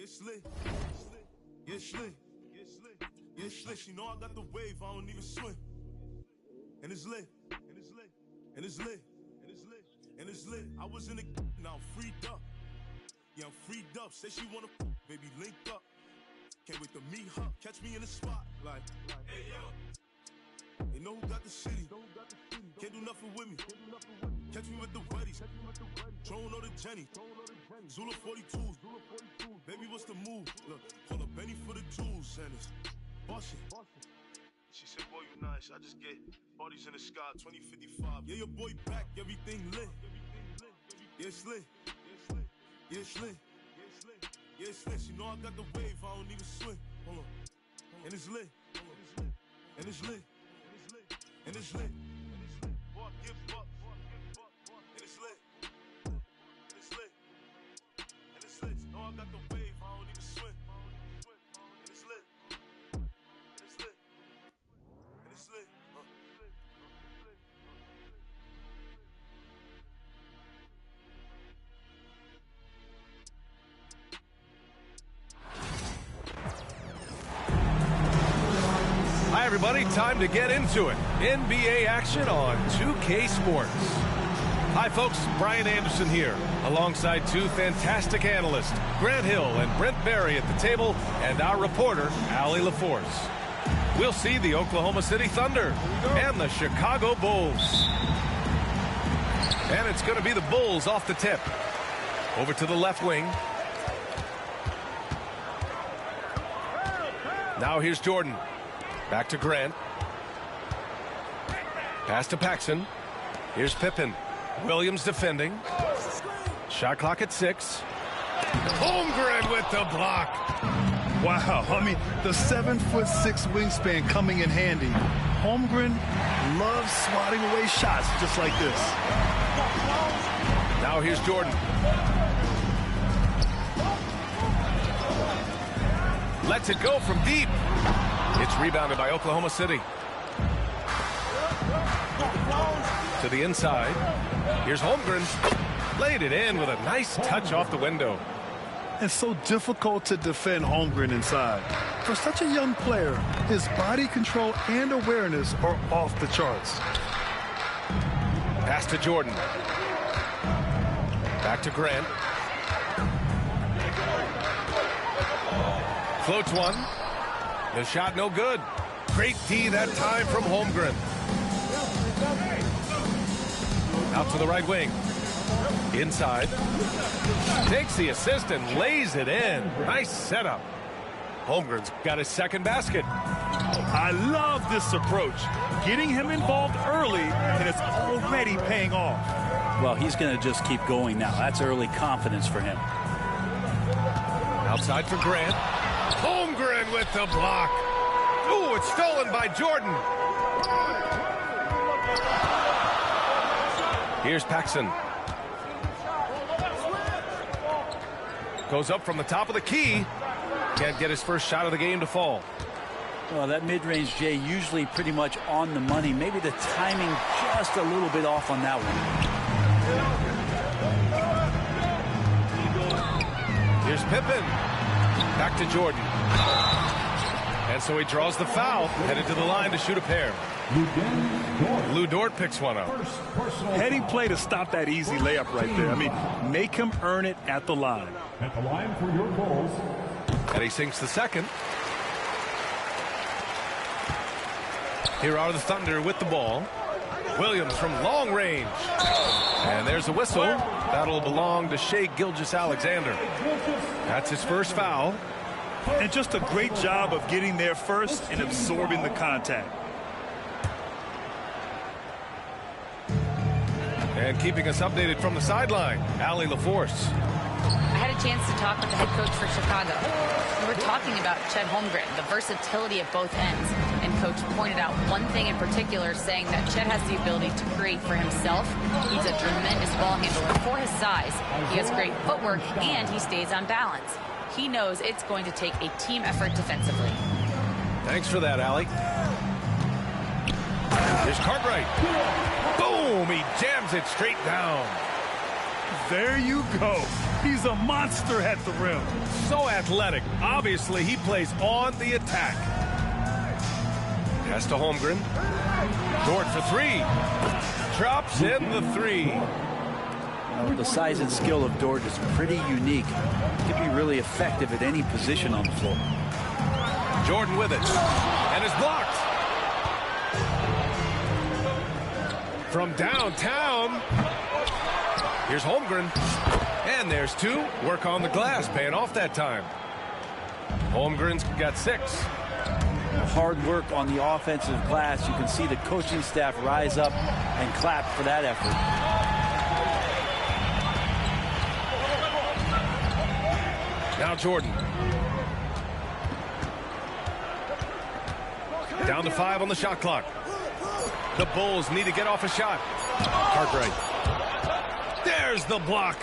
It's lit. It's lit. It's lit. You know I got the wave, I don't even swim. And it's lit. And it's lit. And it's lit. And it's lit. And it's lit. I was in the now I'm freed up. Yeah, I'm freed up. Say she wanna baby link up. Can't wait to meet her. Catch me in the spot. Like hey yo. They know who got the city. Can't do nothing with me. Catch me with the weddies. Drone or the Jenny. Zula 42s. Baby, what's the move? Look, call up Benny for the jewels. And it's bustin'. She said, boy, you nice. I just get bodies in the sky, 2055. Yeah, your boy back, everything lit. Yeah, it's lit. Yeah, it's lit. Yeah, it's lit. You know I got the wave, I don't even swim. Hold on. And it's lit. And it's lit. And it's lit. Boy, give up. And it's lit. And it's lit. And it's lit. You know I got the wave, I don't even swim. And it's lit. And it's lit. And it's lit. Hi, everybody. Time to get into it. NBA action on 2K Sports. Hi, folks. Brian Anderson here, alongside two fantastic analysts, Grant Hill and Brent Barry at the table, and our reporter, Allie LaForce. We'll see the Oklahoma City Thunder and the Chicago Bulls. And it's going to be the Bulls off the tip. Over to the left wing. Now here's Jordan. Back to Grant. Pass to Paxson. Here's Pippen. Williams defending. Shot clock at 6. Holmgren with the block. Wow, I mean, the 7'6" wingspan coming in handy. Holmgren loves swatting away shots just like this. Now here's Jordan. Lets it go from deep. It's rebounded by Oklahoma City. To the inside. Here's Holmgren. Laid it in with a nice touch off the window. It's so difficult to defend Holmgren inside. For such a young player, his body control and awareness are off the charts. Pass to Jordan. Back to Grant. Floats one. The shot no good. Great D that time from Holmgren. Out to the right wing. Inside. Takes the assist and lays it in. Nice setup. Holmgren's got his second basket. I love this approach. Getting him involved early, and it's already paying off. Well, he's going to just keep going now. That's early confidence for him. Outside for Grant. Holmgren with the block. Ooh, it's stolen by Jordan. Here's Paxson. Goes up from the top of the key. Can't get his first shot of the game to fall. Well, that mid-range, Jay, usually pretty much on the money. Maybe the timing just a little bit off on that one. Here's Pippen. Back to Jordan. And so he draws the foul, headed to the line to shoot a pair. Lou Dort picks one up. Heading play to stop that easy layup right there. I mean, make him earn it at the line. At the line for your Bulls. And he sinks the second. Here are the Thunder with the ball. Williams from long range. And there's a whistle. That'll belong to Shai Gilgeous-Alexander. That's his first foul. And just a great job of getting there first and absorbing the contact. And keeping us updated from the sideline, Allie LaForce. I had a chance to talk with the head coach for Chicago. We were talking about Chet Holmgren, the versatility at both ends. And coach pointed out one thing in particular, saying that Chet has the ability to create for himself. He's a tremendous ball handler for his size. He has great footwork, and he stays on balance. He knows it's going to take a team effort defensively. Thanks for that, Allie. Here's Cartwright. Boom! He jams it straight down. There you go. He's a monster at the rim. So athletic. Obviously, he plays on the attack. Pass to Holmgren. Dort for three. Drops in the three. The size and skill of Dort is pretty unique. He can be really effective at any position on the floor. Jordan with it. And is blocked. From downtown. Here's Holmgren. And there's two. Work on the glass. Paying off that time. Holmgren's got 6. Hard work on the offensive glass. You can see the coaching staff rise up and clap for that effort. Now Jordan. Down to 5 on the shot clock. The Bulls need to get off a shot. Cartwright. There's the block.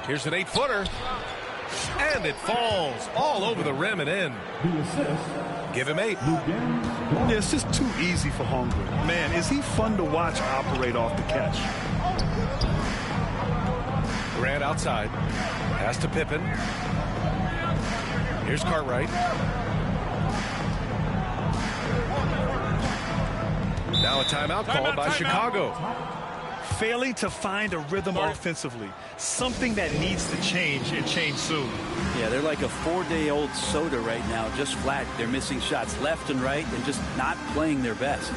Here's an 8-footer. And it falls all over the rim and in. Give him 8. Yeah, it's just too easy for Holmgren. Man, is he fun to watch operate off the catch. Grant outside. Pass to Pippen. Here's Cartwright. Now a timeout called by Chicago. Failing to find a rhythm offensively. Something that needs to change and change soon. Yeah, they're like a 4-day-old soda right now, just flat. They're missing shots left and right and just not playing their best.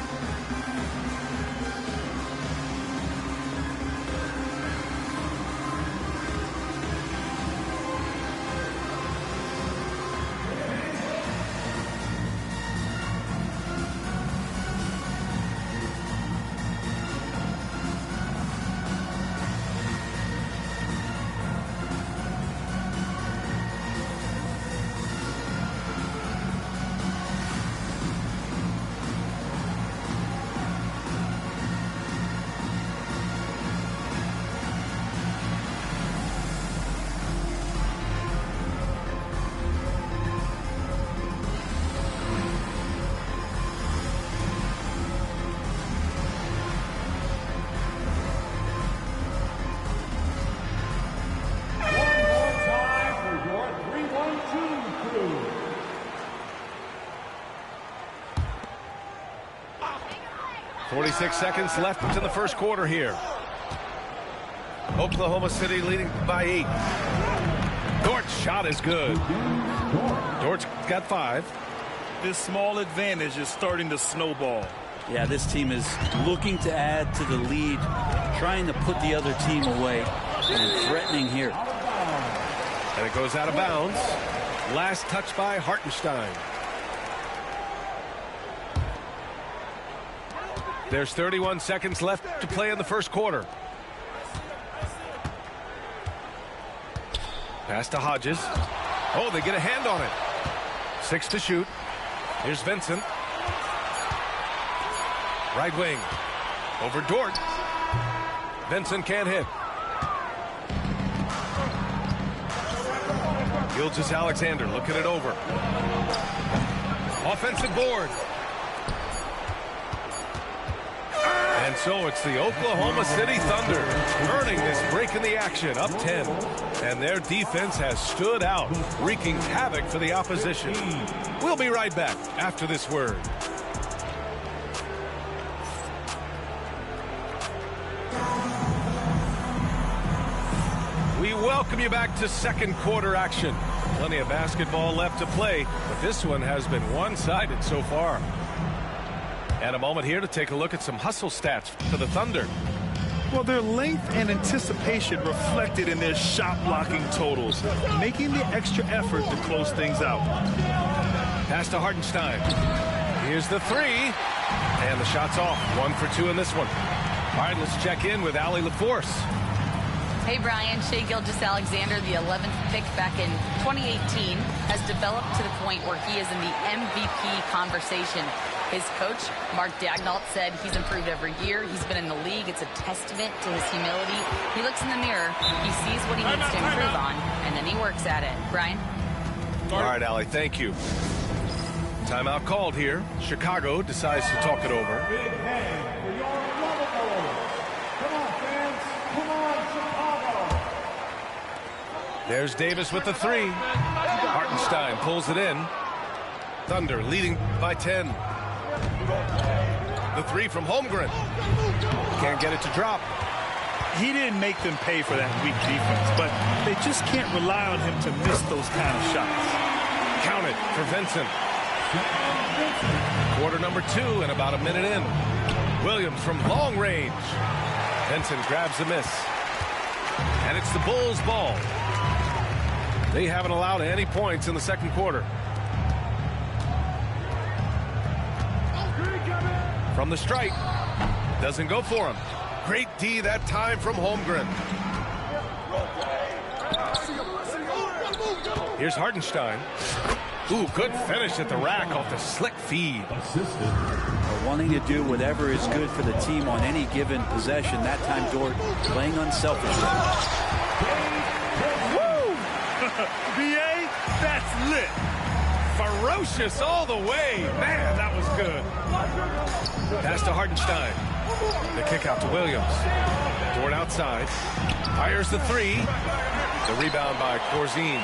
crew. 46 seconds left in the first quarter here. Oklahoma City leading by 8. Dort's shot is good. Dort's got 5. This small advantage is starting to snowball. Yeah, this team is looking to add to the lead, trying to put the other team away, and threatening here. And it goes out of bounds. Last touch by Hartenstein. There's 31 seconds left to play in the first quarter. Pass to Hodges. Oh, they get a hand on it. 6 to shoot. Here's Vincent. Right wing. Over Dort. Vincent can't hit. Gilgeous-Alexander looking it over. Offensive board. And so it's the Oklahoma City Thunder earning this break in the action, up 10. And their defense has stood out, wreaking havoc for the opposition. We'll be right back after this word. We welcome you back to second quarter action. Plenty of basketball left to play, but this one has been one-sided so far. And a moment here to take a look at some hustle stats for the Thunder. Well, their length and anticipation reflected in their shot blocking totals, making the extra effort to close things out. Pass to Hartenstein. Here's the 3. And the shot's off. 1 for 2 in this one. All right, let's check in with Allie LaForce. Hey, Brian. Shai Gilgeous-Alexander, the 11th pick back in 2018, has developed to the point where he is in the MVP conversation. His coach, Mark Daigneault, said he's improved every year. He's been in the league. It's a testament to his humility. He looks in the mirror, he sees what he needs to improve on, and then he works at it. Brian? All right, Allie, thank you. Timeout called here. Chicago decides to talk it over. Big hand for your There's Davis with the three. Hartenstein pulls it in. Thunder leading by 10. The three from Holmgren. Can't get it to drop. He didn't make them pay for that weak defense, but they just can't rely on him to miss those kind of shots. Counted for Vincent. Quarter number 2 and about a minute in. Williams from long range. Vincent grabs the miss. And it's the Bulls' ball. They haven't allowed any points in the second quarter. From the stripe. Doesn't go for him. Great D that time from Holmgren. Here's Hartenstein. Ooh, good finish at the rack off the slick feed. Wanting to do whatever is good for the team on any given possession. That time, Dort playing unselfishly. Woo! BA, that's lit. Ferocious all the way. Man, that was good. Pass to Hartenstein. The kick out to Williams. Dort outside. Fires the three. The rebound by Corzine.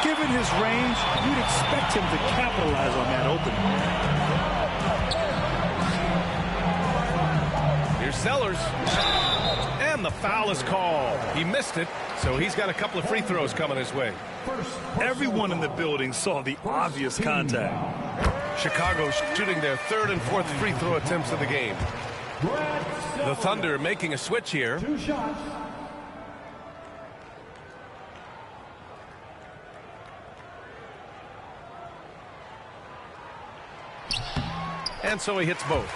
Given his range, you'd expect him to capitalize on that opening. Here's Sellers. And the foul is called. He missed it, so he's got a couple of free throws coming his way. Everyone in the building saw the obvious contact. Chicago shooting their third and fourth free throw attempts of the game. The Thunder making a switch here. 2 shots. And so he hits both.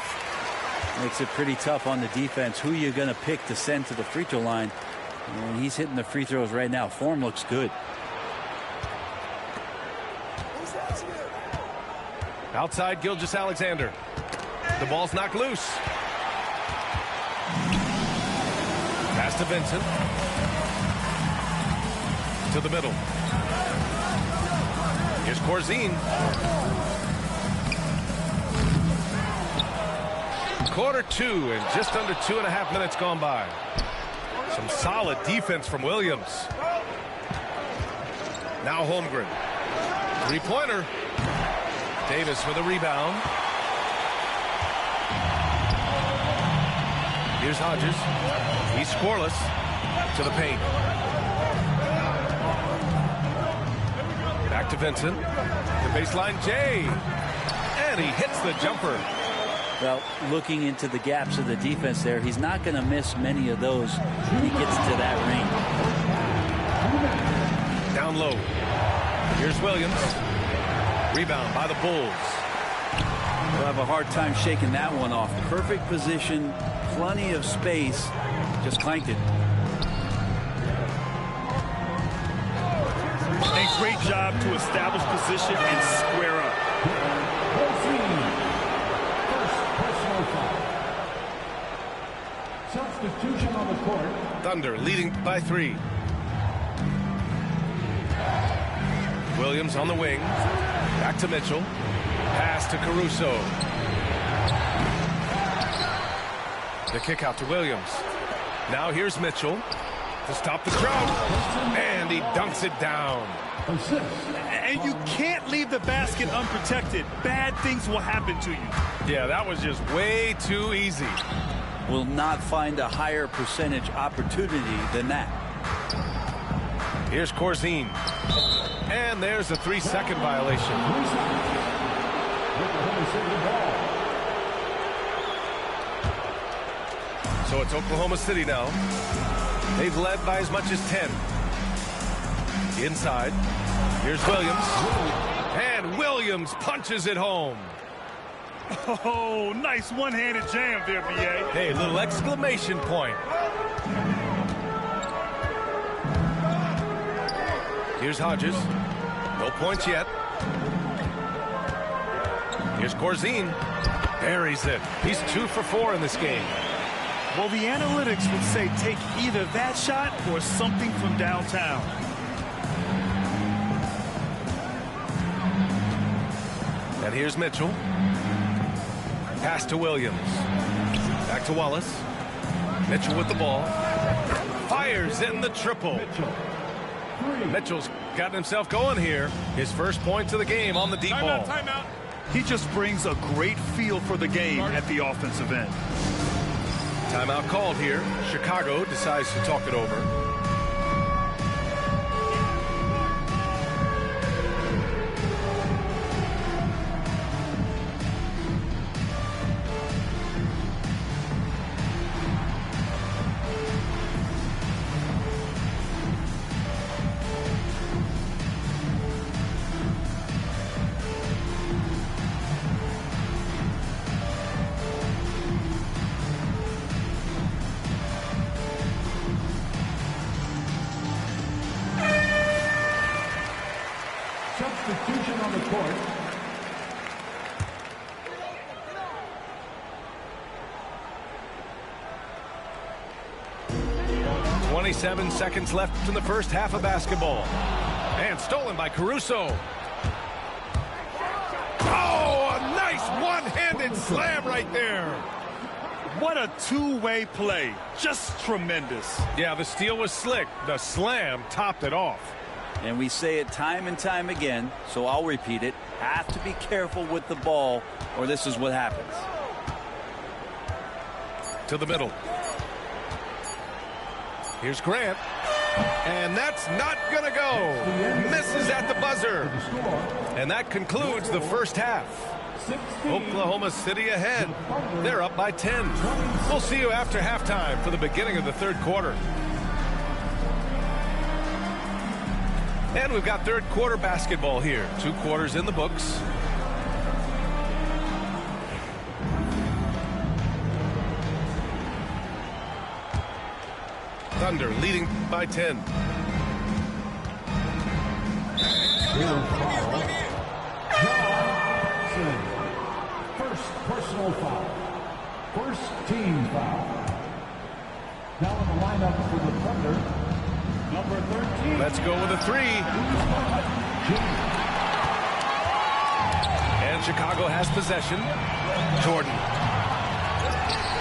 Makes it pretty tough on the defense. Who you're going to pick to send to the free throw line. And he's hitting the free throws right now. Form looks good. Outside Gilgeous-Alexander. The ball's knocked loose. Pass to Vincent. To the middle. Here's Corzine. Quarter 2 and just under 2.5 minutes gone by. Some solid defense from Williams. Now Holmgren. Three-pointer. Davis with a rebound. Here's Hodges. He's scoreless. To the paint. Back to Vincent. The baseline, Jay. And he hits the jumper. Well, looking into the gaps of the defense there, he's not going to miss many of those when he gets to that ring. Down low. Here's Williams. Rebound by the Bulls. We'll have a hard time shaking that one off. Perfect position, plenty of space. Just clanked it. A great job to establish position and square up. Substitution on the court. Thunder leading by 3. Williams on the wing. Back to Mitchell. Pass to Caruso. The kick out to Williams. Now here's Mitchell to stop the crowd. And he dunks it down. And you can't leave the basket unprotected. Bad things will happen to you. Yeah, that was just way too easy. Will not find a higher percentage opportunity than that. Here's Corzine. And there's a 3-second violation. So it's Oklahoma City now. They've led by as much as 10. Inside. Here's Williams. And Williams punches it home. Oh, nice one-handed jam there, B.A. Hey, little exclamation point. Here's Hodges. No points yet. Here's Corzine. Buries it. He's 2 for 4 in this game. Well, the analytics would say take either that shot or something from downtown. And here's Mitchell. Pass to Williams. Back to Wallace. Mitchell with the ball. Fires in the triple. Mitchell's gotten himself going here. His first points of the game on the deep ball. Timeout. He just brings a great feel for the game at the offensive end. Timeout called here. Chicago decides to talk it over. Substitution on the court. .27 seconds left in the first half of basketball. And stolen by Caruso. Oh, a nice one-handed slam right there. What a two-way play. Just tremendous. Yeah, the steal was slick. The slam topped it off. And we say it time and time again, so I'll repeat it. Have to be careful with the ball, or this is what happens. To the middle. Here's Grant. And that's not going to go. Misses at the buzzer. And that concludes the first half. Oklahoma City ahead. They're up by 10. We'll see you after halftime for the beginning of the third quarter. And we've got third quarter basketball here. 2 quarters in the books. Thunder leading by 10. First personal foul. First team foul. Now in the lineup for the Thunder, number 13. Let's go with a 3. And Chicago has possession. Jordan.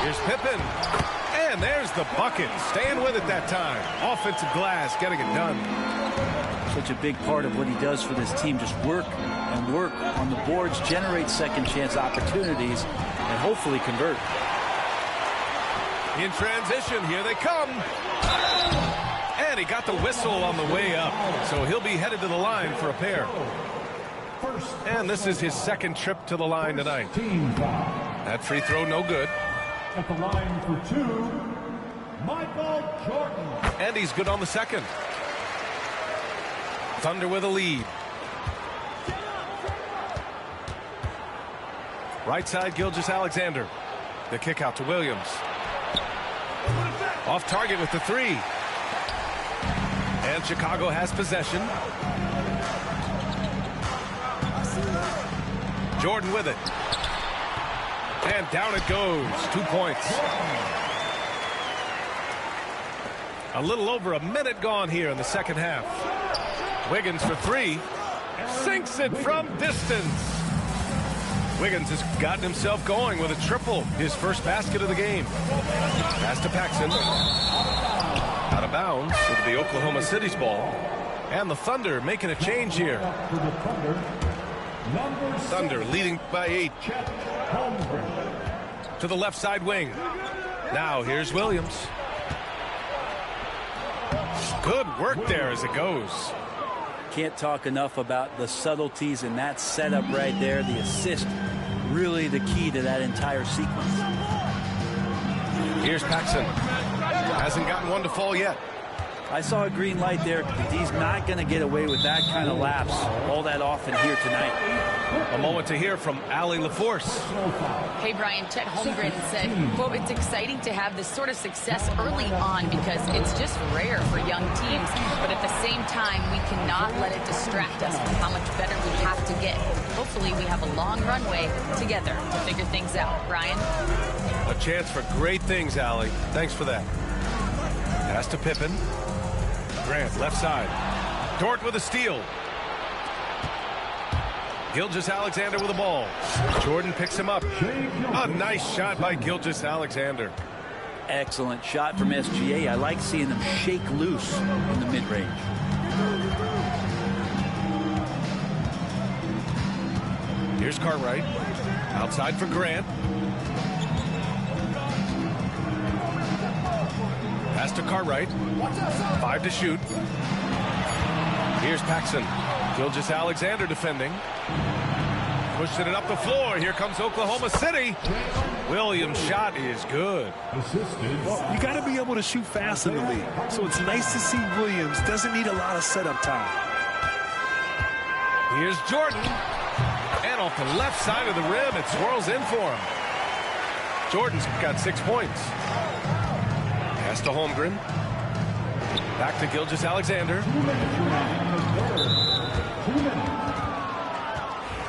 Here's Pippen. And there's the bucket. Staying with it that time. Offensive glass getting it done. Such a big part of what he does for this team. Just work and work on the boards, generate second chance opportunities, and hopefully convert. In transition, here they come. And he got the whistle on the way up. So he'll be headed to the line for a pair. And this is his second trip to the line tonight. That free throw no good. At the line for 2, Michael Jordan. And he's good on the second. Thunder with a lead. Right side, Gilgeous-Alexander. The kick out to Williams. Off target with the 3. And Chicago has possession. Jordan with it. And down it goes. 2 points. A little over a minute gone here in the second half. Wiggins for 3. Sinks it from distance. Wiggins has gotten himself going with a triple. His first basket of the game. Pass to Paxson. Out of bounds. It'll be Oklahoma City's ball. And the Thunder making a change here. Thunder leading by 8. To the left side wing. Now here's Williams. Good work there as it goes. Can't talk enough about the subtleties in that setup right there. The assist, really the key to that entire sequence. Here's Paxson. Hasn't gotten one to fall yet. I saw a green light there. He's not going to get away with that kind of lapse all that often here tonight. A moment to hear from Allie LaForce. Hey, Brian, Chet Holmgren said, quote, it's exciting to have this sort of success early on because it's just rare for young teams. But at the same time, we cannot let it distract us from how much better we have to get. Hopefully, we have a long runway together to figure things out. Brian? A chance for great things, Allie. Thanks for that. Pass to Pippen. Grant, left side. Dort with a steal. Gilgeous-Alexander with the ball. Jordan picks him up. A nice shot by Gilgeous-Alexander. Excellent shot from SGA. I like seeing them shake loose in the mid-range. Here's Cartwright. Outside for Grant. Pass to Cartwright. 5 to shoot. Here's Paxson. Gilgeous-Alexander defending. Pushing it up the floor. Here comes Oklahoma City. Williams' shot is good. Well, you got to be able to shoot fast in the league. So it's nice to see Williams doesn't need a lot of setup time. Here's Jordan. And off the left side of the rim, it swirls in for him. Jordan's got 6 points. Pass to Holmgren. Back to Gilgeous-Alexander. 2 minutes remaining in the third. 2 minutes.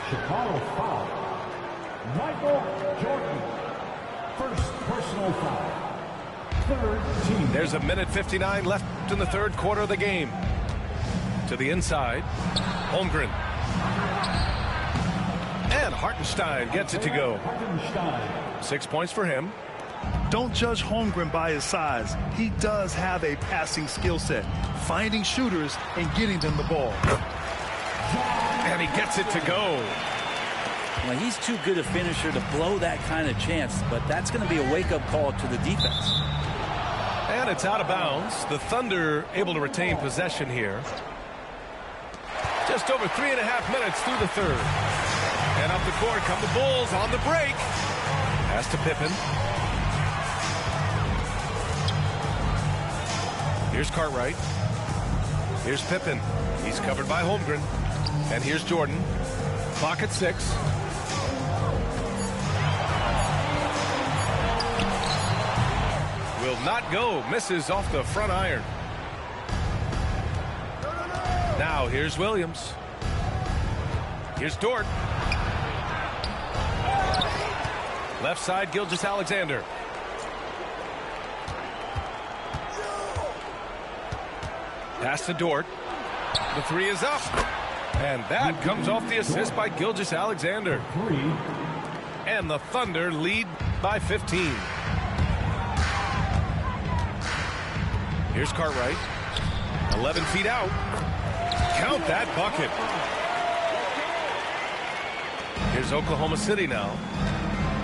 Chicago foul. Michael Jordan. First personal foul. Third team. There's a minute 59 left in the third quarter of the game. To the inside. Holmgren. And Hartenstein gets it to go. Hartenstein. 6 points for him. Don't judge Holmgren by his size. He does have a passing skill set, finding shooters and getting them the ball. And he gets it to go. Well, he's too good a finisher to blow that kind of chance, but that's going to be a wake-up call to the defense. And it's out of bounds. The Thunder able to retain possession here. Just over 3.5 minutes through the third. And up the court come the Bulls on the break. Pass to Pippen. Here's Cartwright. Here's Pippen. He's covered by Holmgren. And here's Jordan. Clock at 6. Will not go. Misses off the front iron. Now here's Williams. Here's Dort. Left side, Gilgeous-Alexander. Pass to Dort. The 3 is up. And that comes off the assist by Gilgeous-Alexander. 3. And the Thunder lead by 15. Here's Cartwright. 11 feet out. Count that bucket. Here's Oklahoma City now.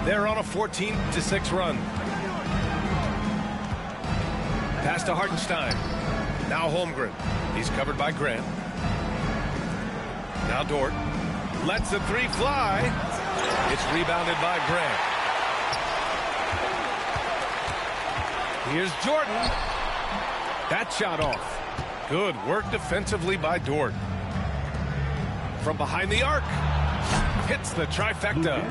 They're on a 14-6 run. Pass to Hartenstein. Now Holmgren. He's covered by Grant. Now Dort. Lets the 3 fly. It's rebounded by Grant. Here's Jordan. That shot off. Good work defensively by Dort. From behind the arc. Hits the trifecta.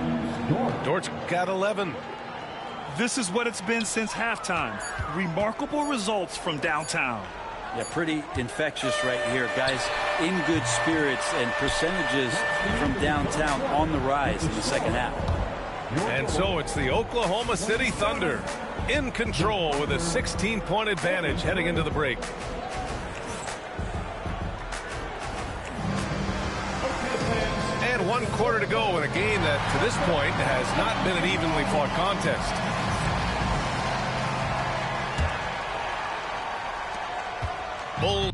Dort's got 11. This is what it's been since halftime. Remarkable results from downtown. Yeah, pretty infectious right here. Guys in good spirits and percentages from downtown on the rise in the second half. And so it's the Oklahoma City Thunder in control with a 16-point advantage heading into the break. And 1 quarter to go in a game that, to this point, has not been an evenly fought contest. Bull.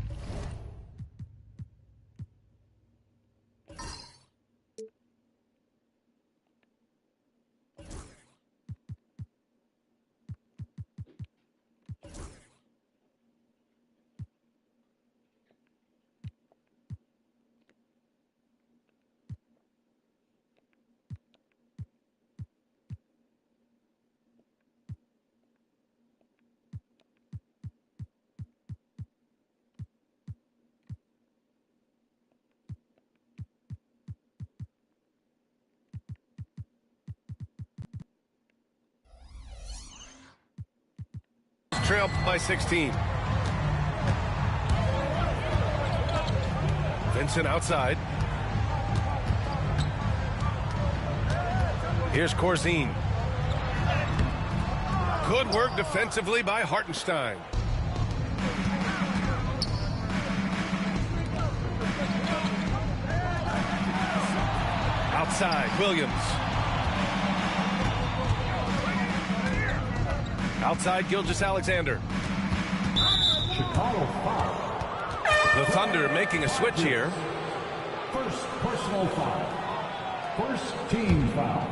Trail by 16. Vincent outside. Here's Corzine. Good work defensively by Hartenstein. Outside, Williams. Outside, Gilgeous-Alexander. Chicago foul. The Thunder making a switch here. First personal foul. First team foul.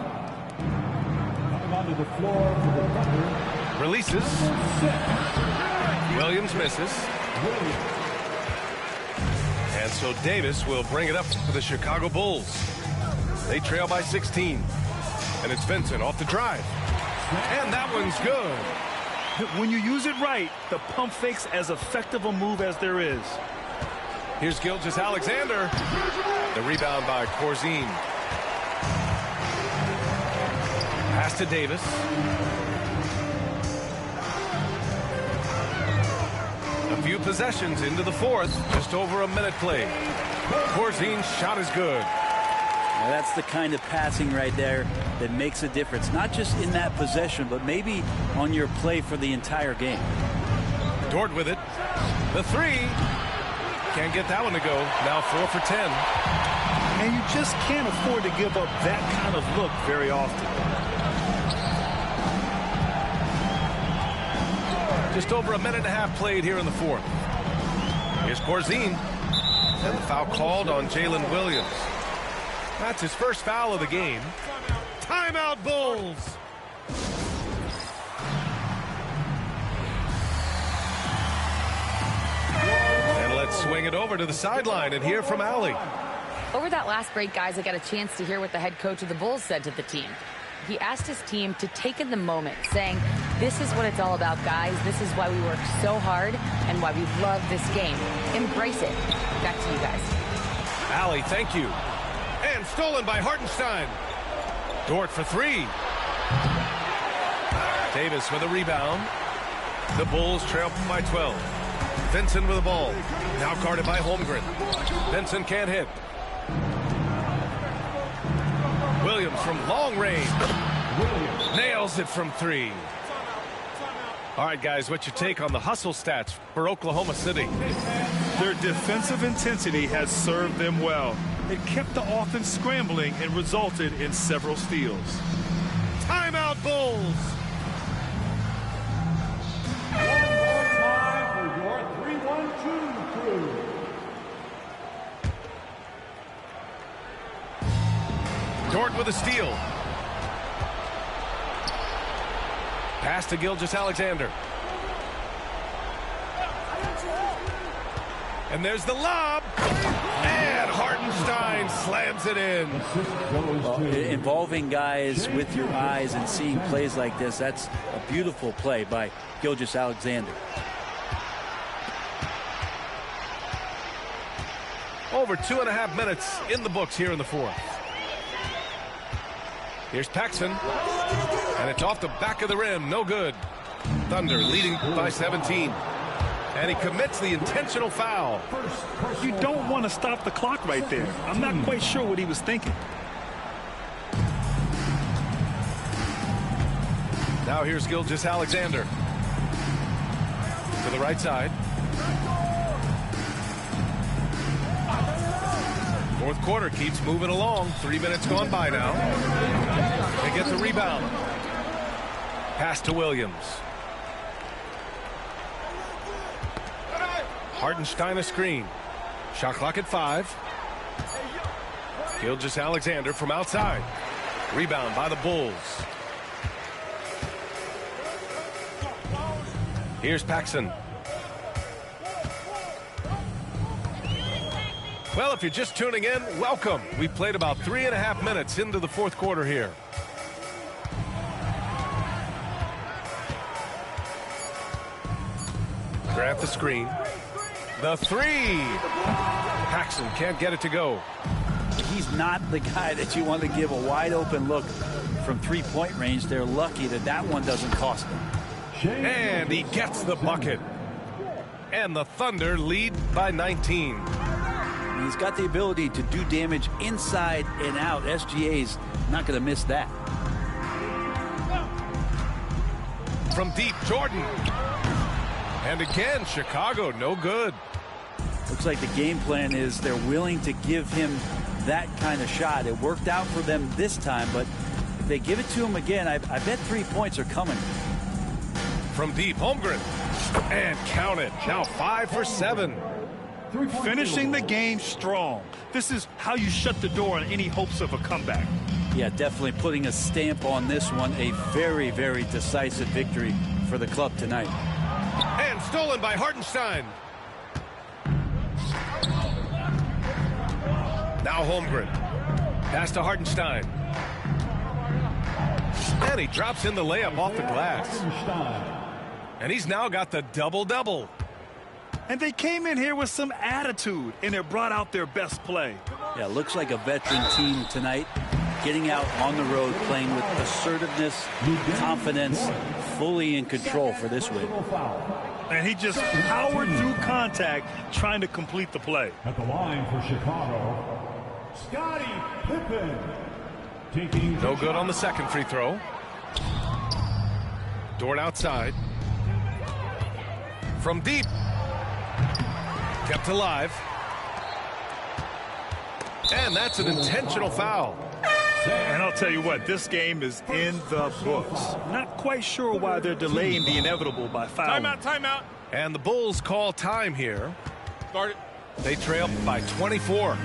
Coming onto the floor for the Thunder. Releases. Williams misses. And so Davis will bring it up for the Chicago Bulls. They trail by 16. And it's Vincent off the drive. And that one's good. When you use it right, the pump fake's as effective a move as there is. Here's Gilgeous-Alexander. The rebound by Corzine. Pass to Davis. A few possessions into the fourth. Just over a minute played. Corzine's shot is good. Now that's the kind of passing right there that makes a difference. Not just in that possession, but maybe on your play for the entire game. Dort with it. The three. Can't get that one to go. Now 4 for 10. And you just can't afford to give up that kind of look very often. Just over a minute and a half played here in the fourth. Here's Corzine. And the foul called on Jalen Williams. That's his first foul of the game. Timeout, Bulls. And let's swing it over to the sideline and hear from Allie. Over that last break, guys, I got a chance to hear what the head coach of the Bulls said to the team. He asked his team to take in the moment, saying, this is what it's all about, guys. This is why we work so hard and why we love this game. Embrace it. Back to you guys. Allie, thank you. And stolen by Hartenstein. Dort for three. Davis with a rebound. The Bulls trail by 12. Vincent with the ball. Now guarded by Holmgren. Vincent can't hit. Williams from long range. Nails it from three. All right, guys, what's your take on the hustle stats for Oklahoma City? Their defensive intensity has served them well. It kept the offense scrambling and resulted in several steals. Timeout, Bulls. One more time for your 3-1-2 crew. Dort with a steal. Pass to Gilgeous-Alexander. And there's the lob. And Hartenstein slams it in. Involving guys with your eyes and seeing plays like this, that's a beautiful play by Gilgeous-Alexander. Over 2.5 minutes in the books here in the fourth. Here's Paxson. And it's off the back of the rim. No good. Thunder leading by 17. And he commits the intentional foul. You don't want to stop the clock right there. I'm not quite sure what he was thinking. Now here's Gilgeous-Alexander. To the right side. Fourth quarter keeps moving along. 3 minutes gone by now. They get the rebound. Pass to Williams. Hartenstein a screen. Shot clock at 5. Gilgeous-Alexander from outside. Rebound by the Bulls. Here's Paxson. Well, if you're just tuning in, welcome. We played about 3.5 minutes into the fourth quarter here. Grant the screen. The three. Paxson can't get it to go. He's not the guy that you want to give a wide open look from three-point range. They're lucky that that one doesn't cost them. And he gets the bucket. And the Thunder lead by 19. He's got the ability to do damage inside and out. SGA's not going to miss that. From deep, Jordan. And again, Chicago, no good. Looks like the game plan is they're willing to give him that kind of shot. It worked out for them this time, but if they give it to him again, I bet 3 points are coming. From deep, Holmgren. And count it. Now 5 for 7. Finishing the game strong. This is how you shut the door on any hopes of a comeback. Yeah, definitely putting a stamp on this one. A very, very decisive victory for the club tonight. And stolen by Hartenstein. Now Holmgren. Pass to Hartenstein. And he drops in the layup off the glass. And he's now got the double-double. And they came in here with some attitude, and it brought out their best play. Yeah, looks like a veteran team tonight. Getting out on the road, playing with assertiveness, confidence, fully in control for this win. And he just powered through contact, trying to complete the play. At the line for Chicago, Scottie Pippen. No good on the second free throw. Dort outside. From deep. Kept alive. And that's an intentional foul. And I'll tell you what, this game is in the books. Not quite sure why they're delaying the inevitable by fouling. Timeout. And the Bulls call time here. Start it. They trail by 24.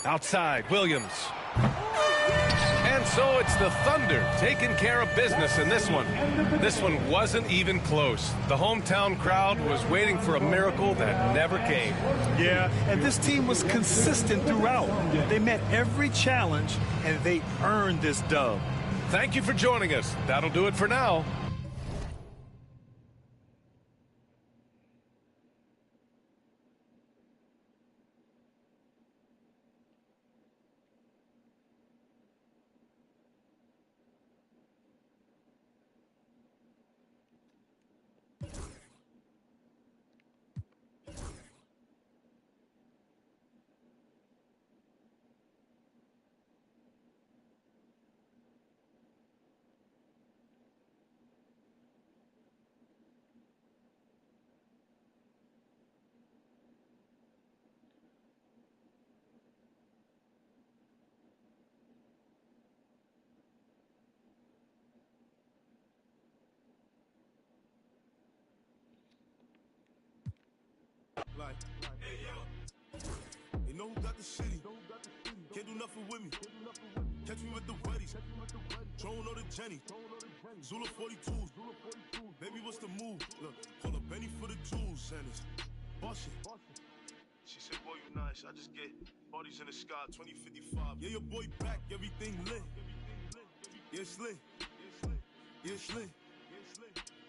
Outside, Williams. And so it's the Thunder taking care of business in this one. This one wasn't even close. The hometown crowd was waiting for a miracle that never came. Yeah, and this team was consistent throughout. They met every challenge, and they earned this dub. Thank you for joining us. That'll do it for now. Like, hey, yo. You know who got the city? Can't do nothing with me. Catch me with the weddies. Throwing on the Jenny. Zula 42s. Baby, what's the move? Look, call up Benny for the jewels. And it's bustin'. She said, boy, you nice. I just get bodies in the sky, 2055. Yeah, your boy back, everything lit. Yeah, it's lit. Yeah, it's lit.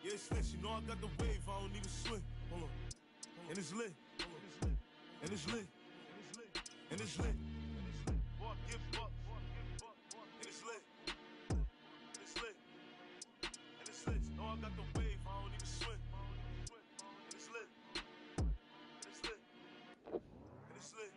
Yeah, it's lit. You know I got the wave, I don't even swim. Hold on. And it's lit. And it's lit. And it's lit. Walk, give up. And it's lit. And it's lit. And it's lit. You know I got the wave, I don't even swim. And it's lit. And it's lit. And it's lit.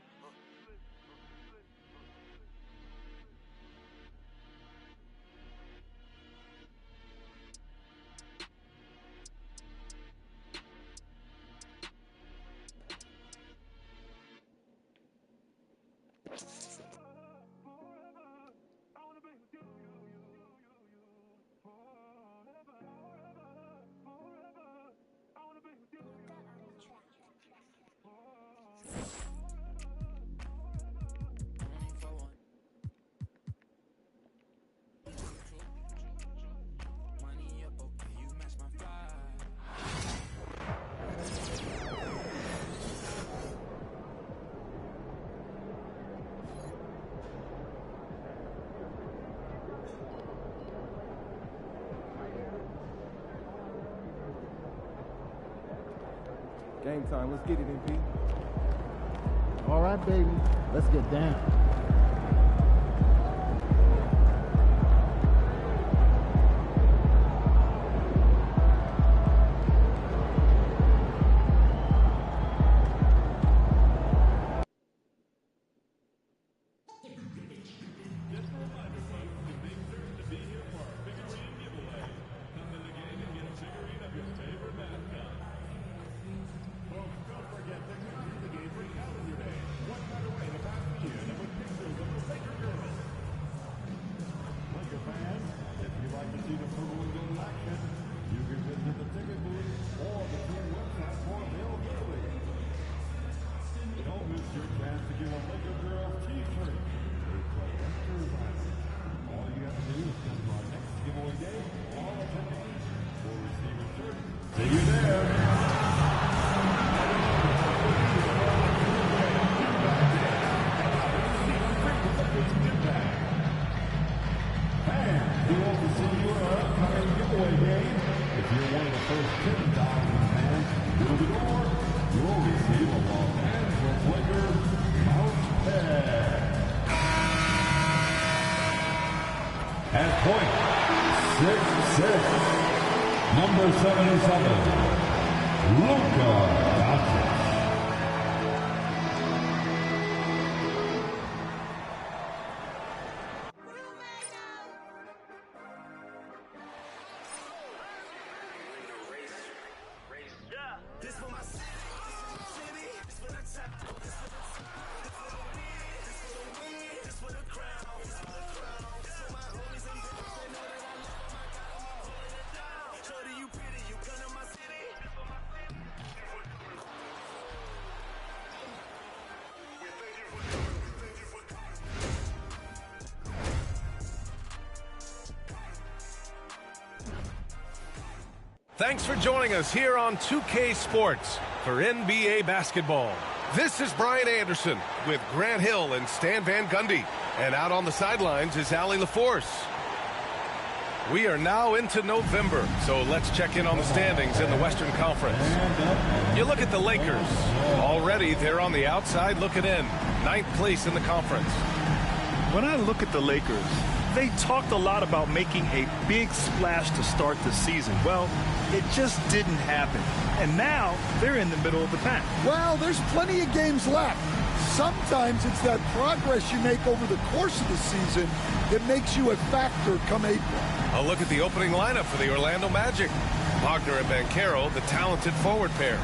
Game time. Let's get it, MP. All right, baby. Let's get down. At point, 6'6", number 77, Luka Doncic. Thanks for joining us here on 2K Sports for NBA basketball. This is Brian Anderson with Grant Hill and Stan Van Gundy. And out on the sidelines is Allie LaForce. We are now into November, so let's check in on the standings in the Western Conference. You look at the Lakers. Already they're on the outside looking in. 9th place in the conference. When I look at the Lakers, they talked a lot about making a big splash to start the season. Well, it just didn't happen. And now they're in the middle of the pack. Well, there's plenty of games left. Sometimes it's that progress you make over the course of the season that makes you a factor come April. A look at the opening lineup for the Orlando Magic. Wagner and Banchero, the talented forward pair.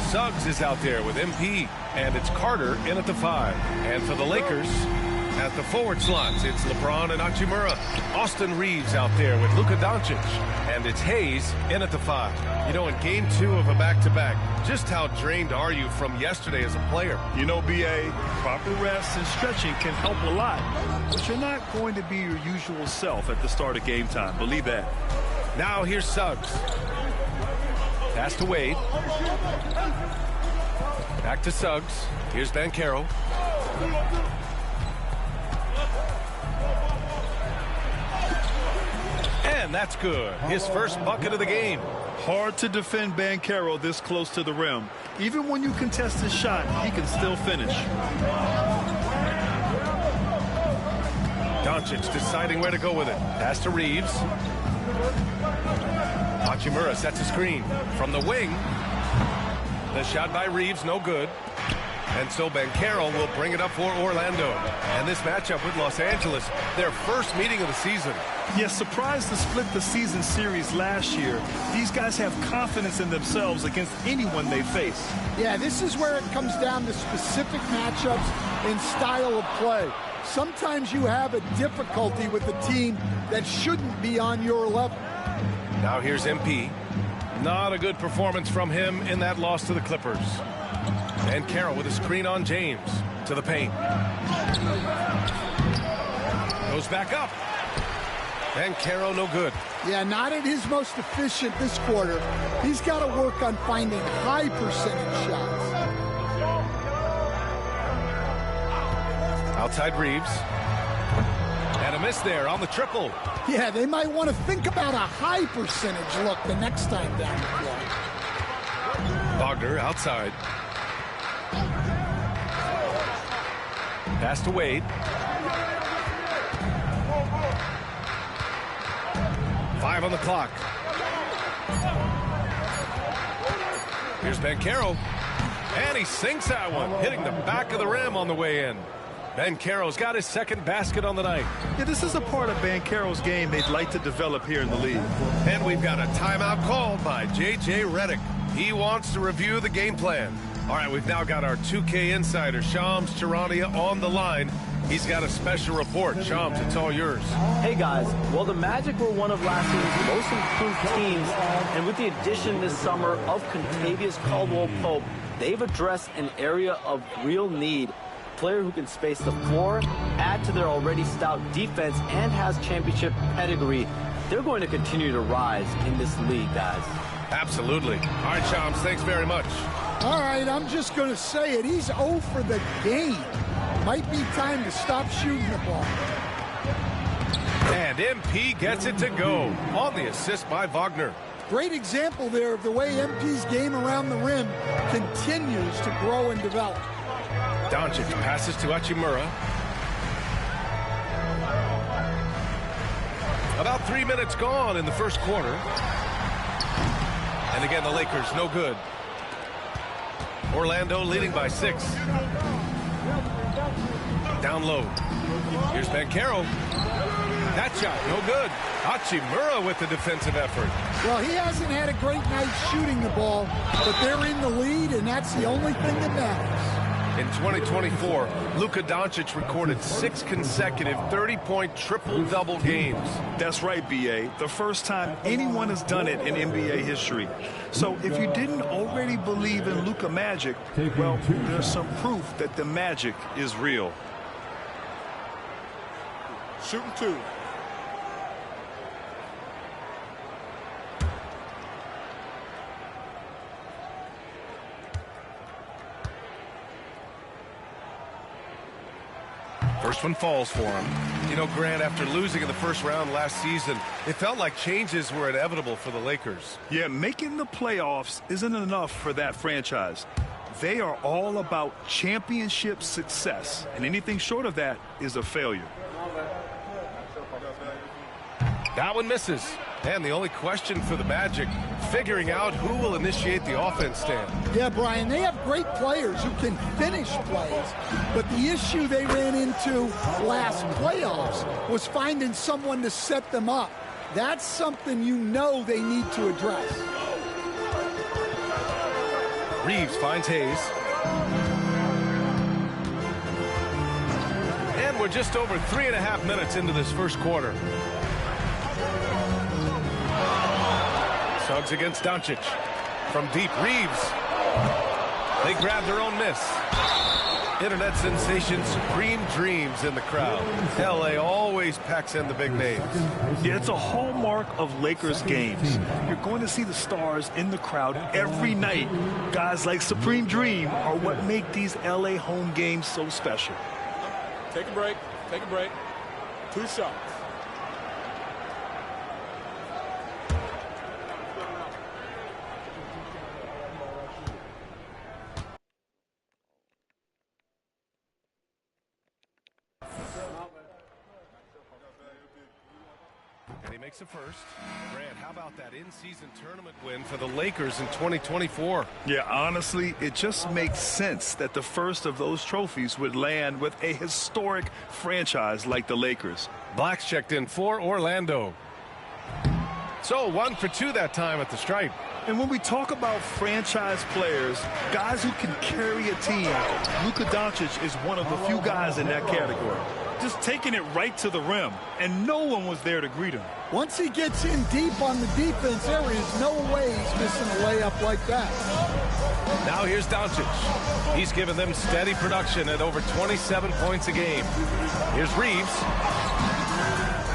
Suggs is out there with MP, and it's Carter in at the 5. And for the Lakers, at the forward slots, it's LeBron and Hachimura. Austin Reeves out there with Luka Doncic. And it's Hayes in at the 5. You know, in game 2 of a back-to-back, just how drained are you from yesterday as a player? You know, B.A., proper rest and stretching can help a lot. But you're not going to be your usual self at the start of game time. Believe that. Now here's Suggs. Pass to Wade. Back to Suggs. Here's Banchero. And that's good. His first bucket of the game. Hard to defend Banchero this close to the rim. Even when you contest his shot, he can still finish. Doncic deciding where to go with it. Pass to Reeves. Hachimura sets a screen. From the wing. The shot by Reeves, no good. And so Banchero will bring it up for Orlando. And this matchup with Los Angeles, their first meeting of the season. Yes, surprised to split the season series last year. These guys have confidence in themselves against anyone they face. Yeah, this is where it comes down to specific matchups and style of play. Sometimes you have a difficulty with a team that shouldn't be on your level. Now here's MP. Not a good performance from him in that loss to the Clippers. And Carroll with a screen on James to the paint. Goes back up. And Carroll no good. Yeah, not at his most efficient this quarter. He's got to work on finding high percentage shots. Outside Reeves. And a miss there on the triple. Yeah, they might want to think about a high percentage look the next time down the floor. Wagner outside. Pass to Wade. 5 on the clock. Here's Banchero. And he sinks that one, hitting the back of the rim on the way in. Banchero's got his second basket on the night. Yeah, this is a part of Banchero's game they'd like to develop here in the league. And we've got a timeout called by J.J. Redick. He wants to review the game plan. All right, we've now got our 2K insider, Shams Charania, on the line. He's got a special report. Shams, it's all yours. Hey, guys. Well, the Magic were one of last year's most improved teams, and with the addition this summer of Contavious Caldwell-Pope, they've addressed an area of real need. A player who can space the floor, add to their already stout defense, and has championship pedigree. They're going to continue to rise in this league, guys. Absolutely. All right, Shams, thanks very much. All right, I'm just going to say it. He's 0 for the game. Might be time to stop shooting the ball. And MP gets it to go on the assist by Wagner. Great example there of the way MP's game around the rim continues to grow and develop. Doncic passes to Hachimura. About 3 minutes gone in the first quarter. And again, the Lakers no good. Orlando leading by 6. Down low. Here's Banchero. That shot, no good. Hachimura with the defensive effort. Well, he hasn't had a great night shooting the ball, but they're in the lead, and that's the only thing that matters. In 2024, Luka Doncic recorded 6 consecutive 30-point triple-double games. That's right, B.A. The first time anyone has done it in NBA history. So if you didn't already believe in Luka Magic, well, there's some proof that the magic is real. Shooting 2. First one falls for him. You know, Grant, after losing in the first round last season, it felt like changes were inevitable for the Lakers. Yeah, making the playoffs isn't enough for that franchise. They are all about championship success, and anything short of that is a failure. That one misses. And the only question for the Magic, figuring out who will initiate the offense stand. Yeah, Brian, they have great players who can finish plays, but the issue they ran into last playoffs was finding someone to set them up. That's something you know they need to address. Reeves finds Hayes. And we're just over 3.5 minutes into this first quarter. Suggs against Doncic. From deep, Reeves. They grab their own miss. Internet sensation Supreme Dreams in the crowd. LA always packs in the big names. Yeah, it's a hallmark of Lakers games. You're going to see the stars in the crowd every night. Guys like Supreme Dream are what make these LA home games so special. Take a break. Take a break. 2 shots. And he makes a first. Grant, how about that in-season tournament win for the Lakers in 2024? Yeah, honestly, it just makes sense that the first of those trophies would land with a historic franchise like the Lakers. Black's checked in for Orlando. So 1 for 2 that time at the stripe. And when we talk about franchise players, guys who can carry a team, Luka Doncic is one of the few guys in that category. Just taking it right to the rim, and no one was there to greet him. Once he gets in deep on the defense, there is no way he's missing a layup like that. Now here's Doncic. He's given them steady production at over 27 points a game. Here's Reeves.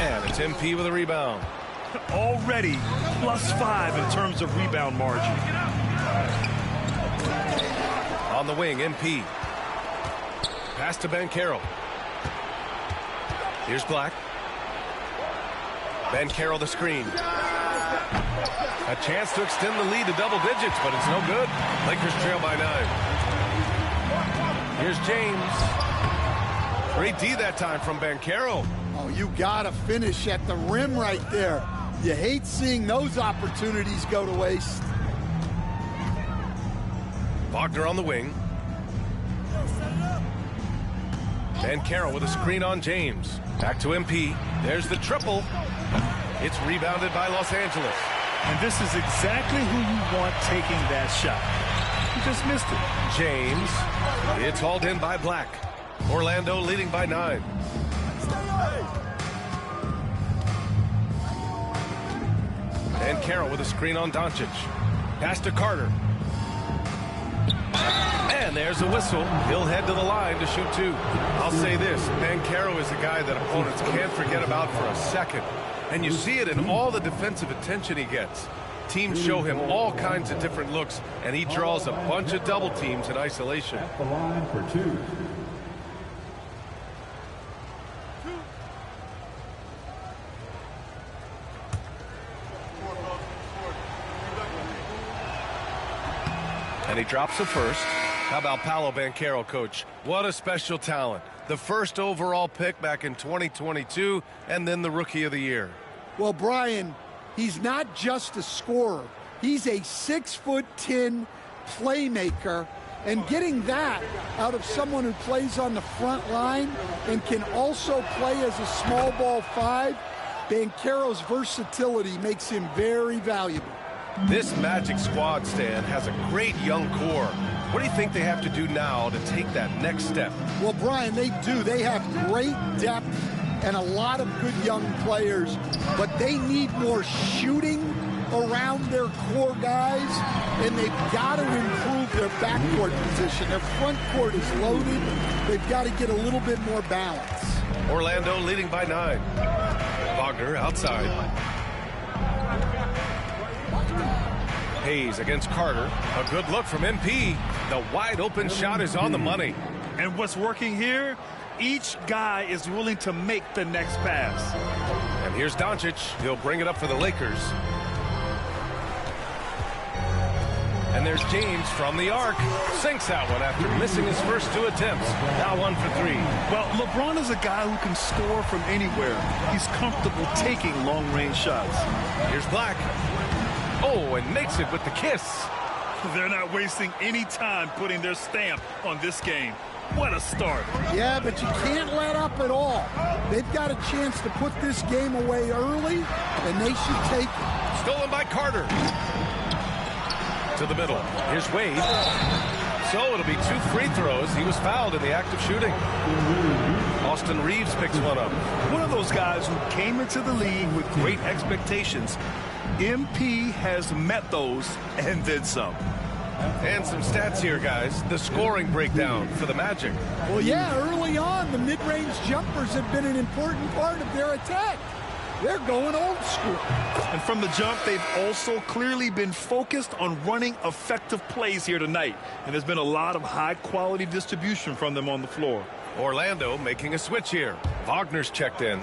And it's MP with a rebound. Already +5 in terms of rebound margin. On the wing, MP. Pass to Banchero. Here's Black. Banchero the screen. A chance to extend the lead to double digits, but it's no good. Lakers trail by 9. Here's James. Great D that time from Banchero. Oh, you got to finish at the rim right there. You hate seeing those opportunities go to waste. Wagner on the wing. Banchero with a screen on James. Back to MP. There's the triple. It's rebounded by Los Angeles. And this is exactly who you want taking that shot. He just missed it. James. It's hauled in by Black. Orlando leading by 9. Banchero with a screen on Doncic. Pass to Carter. And there's a whistle. He'll head to the line to shoot 2. I'll say this, Banchero is a guy that opponents can't forget about for a second. And you see it in all the defensive attention he gets. Teams show him all kinds of different looks, and he draws a bunch of double teams in isolation. At the line for 2. And he drops the first. How about Paolo Banchero, coach? What a special talent. The first overall pick back in 2022, and then the Rookie of the Year. Well, Brian, he's not just a scorer. He's a 6'10" playmaker, and getting that out of someone who plays on the front line and can also play as a small ball 5, Banchero's versatility makes him very valuable. This Magic squad, Stan, has a great young core. What do you think they have to do now to take that next step? Well, Brian, they do. They have great depth and a lot of good young players, but they need more shooting around their core guys, and they've got to improve their backcourt position. Their front court is loaded. They've got to get a little bit more balance. Orlando leading by 9. Wagner outside. Hayes against Carter. A good look from MP. The wide open shot is on the money. And what's working here? Each guy is willing to make the next pass. And here's Doncic. He'll bring it up for the Lakers. And there's James from the arc. Sinks that one after missing his first 2 attempts. Now 1 for 3. Well, LeBron is a guy who can score from anywhere. He's comfortable taking long-range shots. Here's Black. Oh, and makes it with the kiss. They're not wasting any time putting their stamp on this game. What a start. Yeah, but you can't let up at all. They've got a chance to put this game away early, and they should take it. Stolen by Carter. To the middle. Here's Wade. So it'll be 2 free throws. He was fouled in the act of shooting. Austin Reeves picks one up. One of those guys who came into the league with great expectations. MP has met those and then some. And some stats here, guys. The scoring breakdown for the Magic. Well, yeah, early on, the mid-range jumpers have been an important part of their attack. They're going old school. And from the jump, they've also clearly been focused on running effective plays here tonight. And there's been a lot of high-quality distribution from them on the floor. Orlando making a switch here. Wagner's checked in.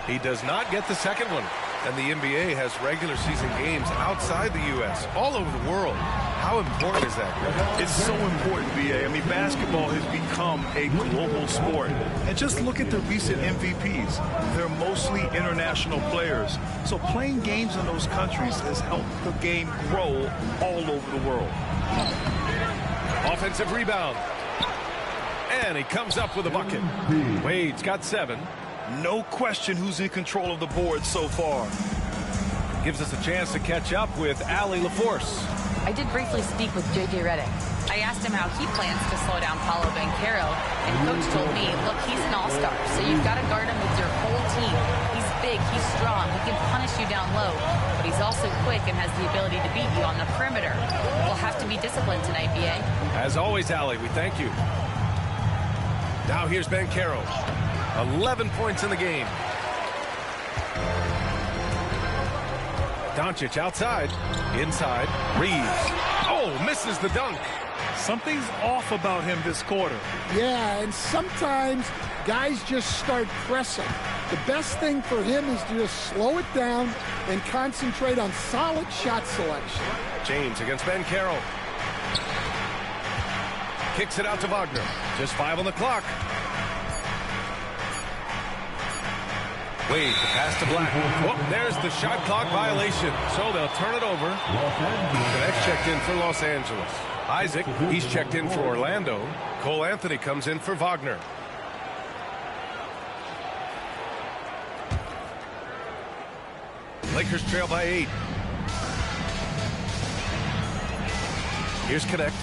He does not get the second one. And the NBA has regular season games outside the U.S., all over the world. How important is that? It's so important, B.A. I mean, basketball has become a global sport. And just look at the recent MVPs. They're mostly international players. So playing games in those countries has helped the game grow all over the world. Offensive rebound. And he comes up with a bucket. Wade's got 7. No question who's in control of the board so far. Gives us a chance to catch up with Allie LaForce. I did briefly speak with J.J. Redick. I asked him how he plans to slow down Paolo Banchero, and Coach told me, look, he's an all-star, so you've got to guard him with your whole team. He's big, he's strong, he can punish you down low, but he's also quick and has the ability to beat you on the perimeter. We'll have to be disciplined tonight, B.A. As always, Allie, we thank you. Now here's Banchero. 11 points in the game. Doncic outside. Inside. Reeves. Oh, misses the dunk. Something's off about him this quarter. Yeah, and sometimes guys just start pressing. The best thing for him is to just slow it down and concentrate on solid shot selection. James against Ben Carroll. Kicks it out to Wagner. Just 5 on the clock. Wade, the pass to Black. Oh, there's the shot clock violation. So they'll turn it over. Connect checked in for Los Angeles. Isaac, he's checked in for Orlando. Cole Anthony comes in for Wagner. Lakers trail by 8. Here's Connect.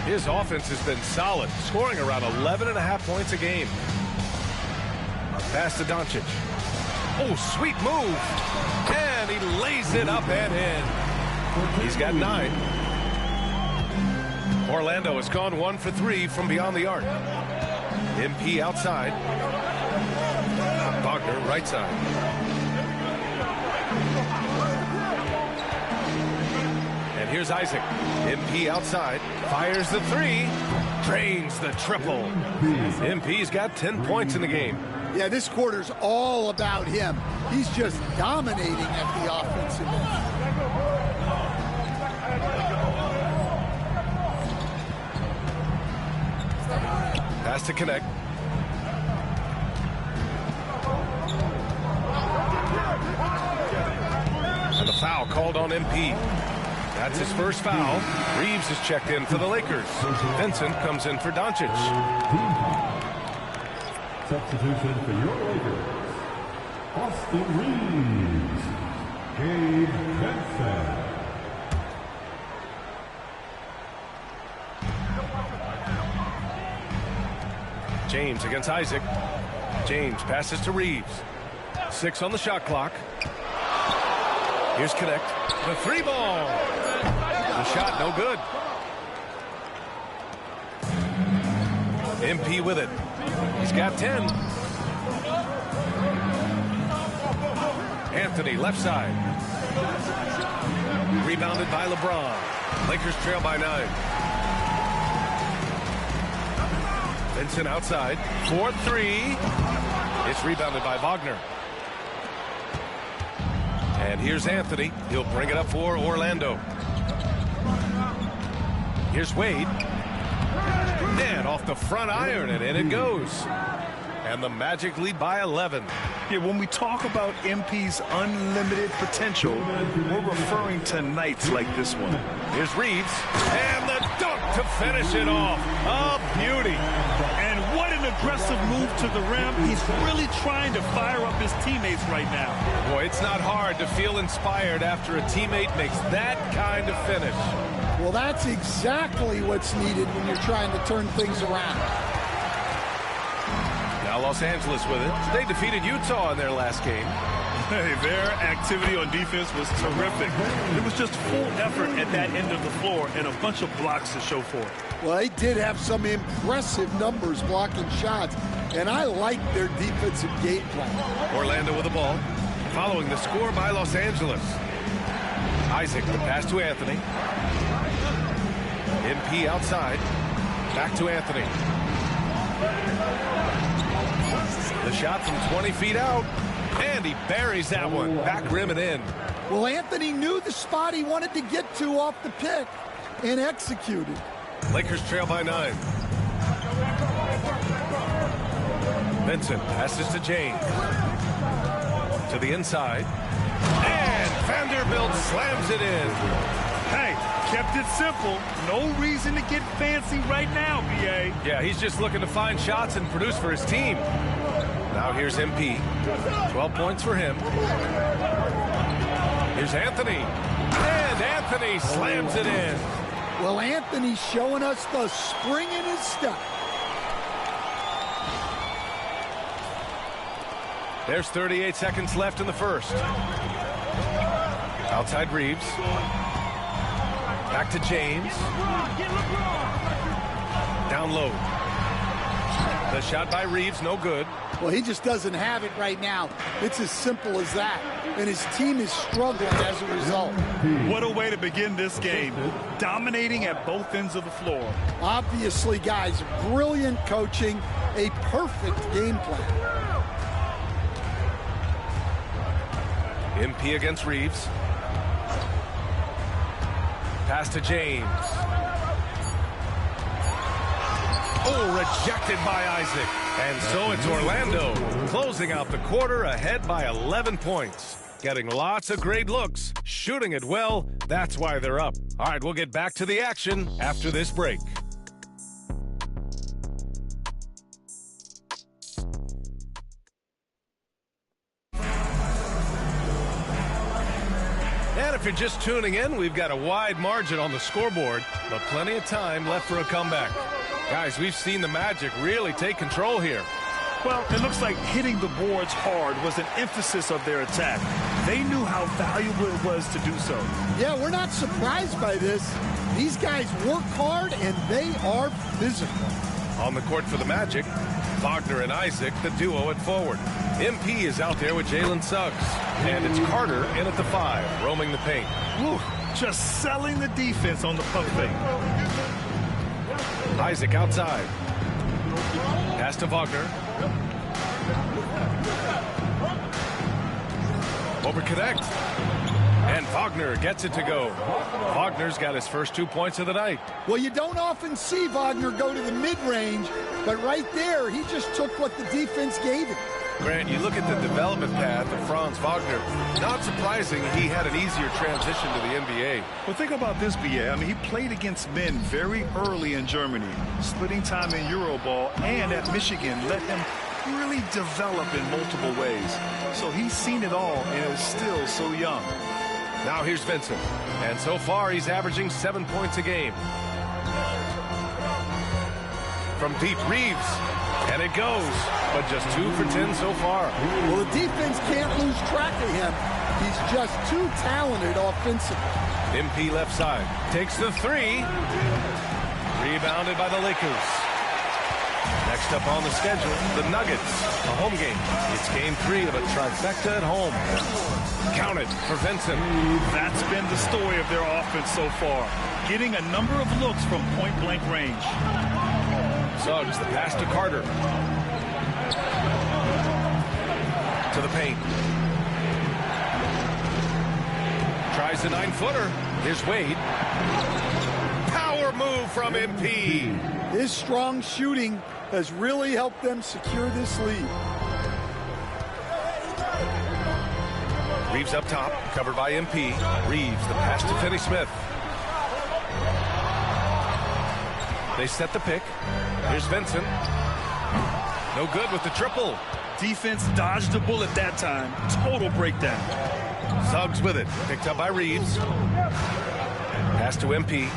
His offense has been solid, scoring around 11.5 points a game. Pass to Doncic. Oh, sweet move. And he lays it up and in. He's got 9. Orlando has gone 1 for 3 from beyond the arc. MP outside. Wagner right side. And here's Isaac. MP outside. Fires the 3. Drains the triple. MP's got 10 points in the game. Yeah, this quarter's all about him. He's just dominating at the offensive end. Pass to Connect. And the foul called on MP. That's his first foul. Reeves is checked in for the Lakers. Vincent comes in for Doncic. Substitution for your Lakers, Austin Reeves, Gabe Vincent. James against Isaac. James passes to Reeves. 6 on the shot clock. Here's Connect. The 3 ball. The shot no good. MP with it. He's got 10. Anthony left side. Rebounded by LeBron. Lakers trail by 9. Vincent outside. 4-3. It's rebounded by Wagner. And here's Anthony. He'll bring it up for Orlando. Here's Wade. And off the front iron, and in it goes. And the Magic lead by 11. Yeah, when we talk about MP's unlimited potential, we're referring to nights like this one. Here's Reeves. And the dunk to finish it off. A beauty. And what an aggressive move to the rim. He's really trying to fire up his teammates right now. Boy, it's not hard to feel inspired after a teammate makes that kind of finish. Well, that's exactly what's needed when you're trying to turn things around. Now Los Angeles with it. They defeated Utah in their last game. Hey, their activity on defense was terrific. It was just full effort at that end of the floor and a bunch of blocks to show for it. Well, they did have some impressive numbers blocking shots, and I like their defensive game plan. Orlando with the ball, following the score by Los Angeles. Isaac, the pass to Anthony. MP outside. Back to Anthony. The shot from 20 feet out. And he buries that one. Back rim and in. Well, Anthony knew the spot he wanted to get to off the pick and executed. Lakers trail by 9. Vincent passes to James. To the inside. And Vanderbilt slams it in. Hey, kept it simple. No reason to get fancy right now, BA. Yeah, he's just looking to find shots and produce for his team. Now here's MP. 12 points for him. Here's Anthony. And Anthony slams it in. Well, Anthony's showing us the spring in his step. There's 38 seconds left in the first. Outside Reeves. Back to James. Down low. The shot by Reeves, no good. Well, he just doesn't have it right now. It's as simple as that. And his team is struggling as a result. What a way to begin this game. Dominating at both ends of the floor. Obviously, guys, brilliant coaching, a perfect game plan. MP against Reeves. Pass to James. Oh, rejected by Isaac. And so it's Orlando closing out the quarter ahead by 11 points. Getting lots of great looks, shooting it well. That's why they're up. All right, we'll get back to the action after this break. And if you're just tuning in, we've got a wide margin on the scoreboard, but plenty of time left for a comeback. Guys, we've seen the Magic really take control here. Well, it looks like hitting the boards hard was an emphasis of their attack. They knew how valuable it was to do so. Yeah, we're not surprised by this. These guys work hard, and they are physical. On the court for the Magic, Wagner and Isaac, the duo at forward. MP is out there with Jalen Suggs. And it's Carter in at the 5, roaming the paint. Whew, just selling the defense on the pump fake. Isaac outside. Pass to Wagner. Over connect. And Wagner gets it to go. Wagner's got his first 2 points of the night. Well, you don't often see Wagner go to the mid-range, but right there, he just took what the defense gave him. Grant, you look at the development path of Franz Wagner. Not surprising he had an easier transition to the NBA. Well, think about this, B.A. I mean, he played against men very early in Germany, splitting time in Euroball, and at Michigan let him really develop in multiple ways. So he's seen it all and is still so young. Now here's Vincent. And so far, he's averaging 7 points a game. From deep, Reeves. And it goes, but just 2 for 10 so far. Well, the defense can't lose track of him. He's just too talented offensively. MP left side. Takes the 3. Rebounded by the Lakers. Next up on the schedule, the Nuggets. A home game. It's game 3 of a trifecta at home. Count it for Vincent. That's been the story of their offense so far. Getting a number of looks from point-blank range. Suggs, the pass to Carter. To the paint. Tries the 9-footer. Here's Wade. Power move from MP. His strong shooting has really helped them secure this lead. Reeves up top, covered by MP. Reeves, the pass to Finney-Smith. They set the pick. Here's Vincent. No good with the triple. Defense dodged a bullet that time. Total breakdown. Suggs with it. Picked up by Reeves. Pass to MP.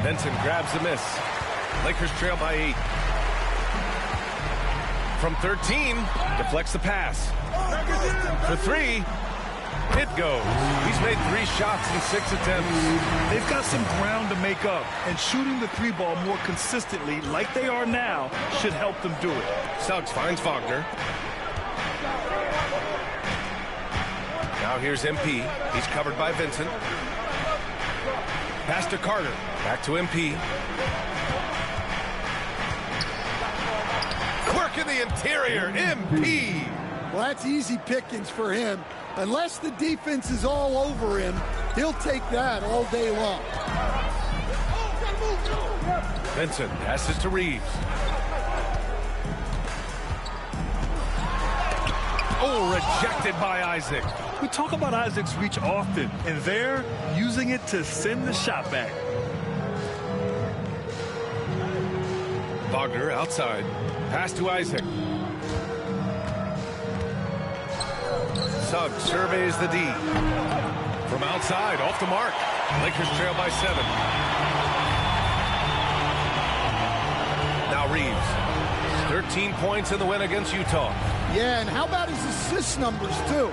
Vincent grabs the miss. Lakers trail by 8. From 13, deflects the pass. For 3. It goes. He's made 3 shots in 6 attempts. They've got some ground to make up, and shooting the 3-ball more consistently like they are now should help them do it. Suggs finds Wagner. Now here's MP. He's covered by Vincent. Pass to Carter. Back to MP. Quirk in the interior. MP. Well, that's easy pickings for him. Unless the defense is all over him, he'll take that all day long. Vincent passes to Reeves. Oh, rejected by Isaac. We talk about Isaac's reach often, and they're using it to send the shot back. Wagner outside. Pass to Isaac. Suggs surveys the D. From outside, off the mark. Lakers trail by 7. Now Reeves. 13 points in the win against Utah. Yeah, and how about his assist numbers, too?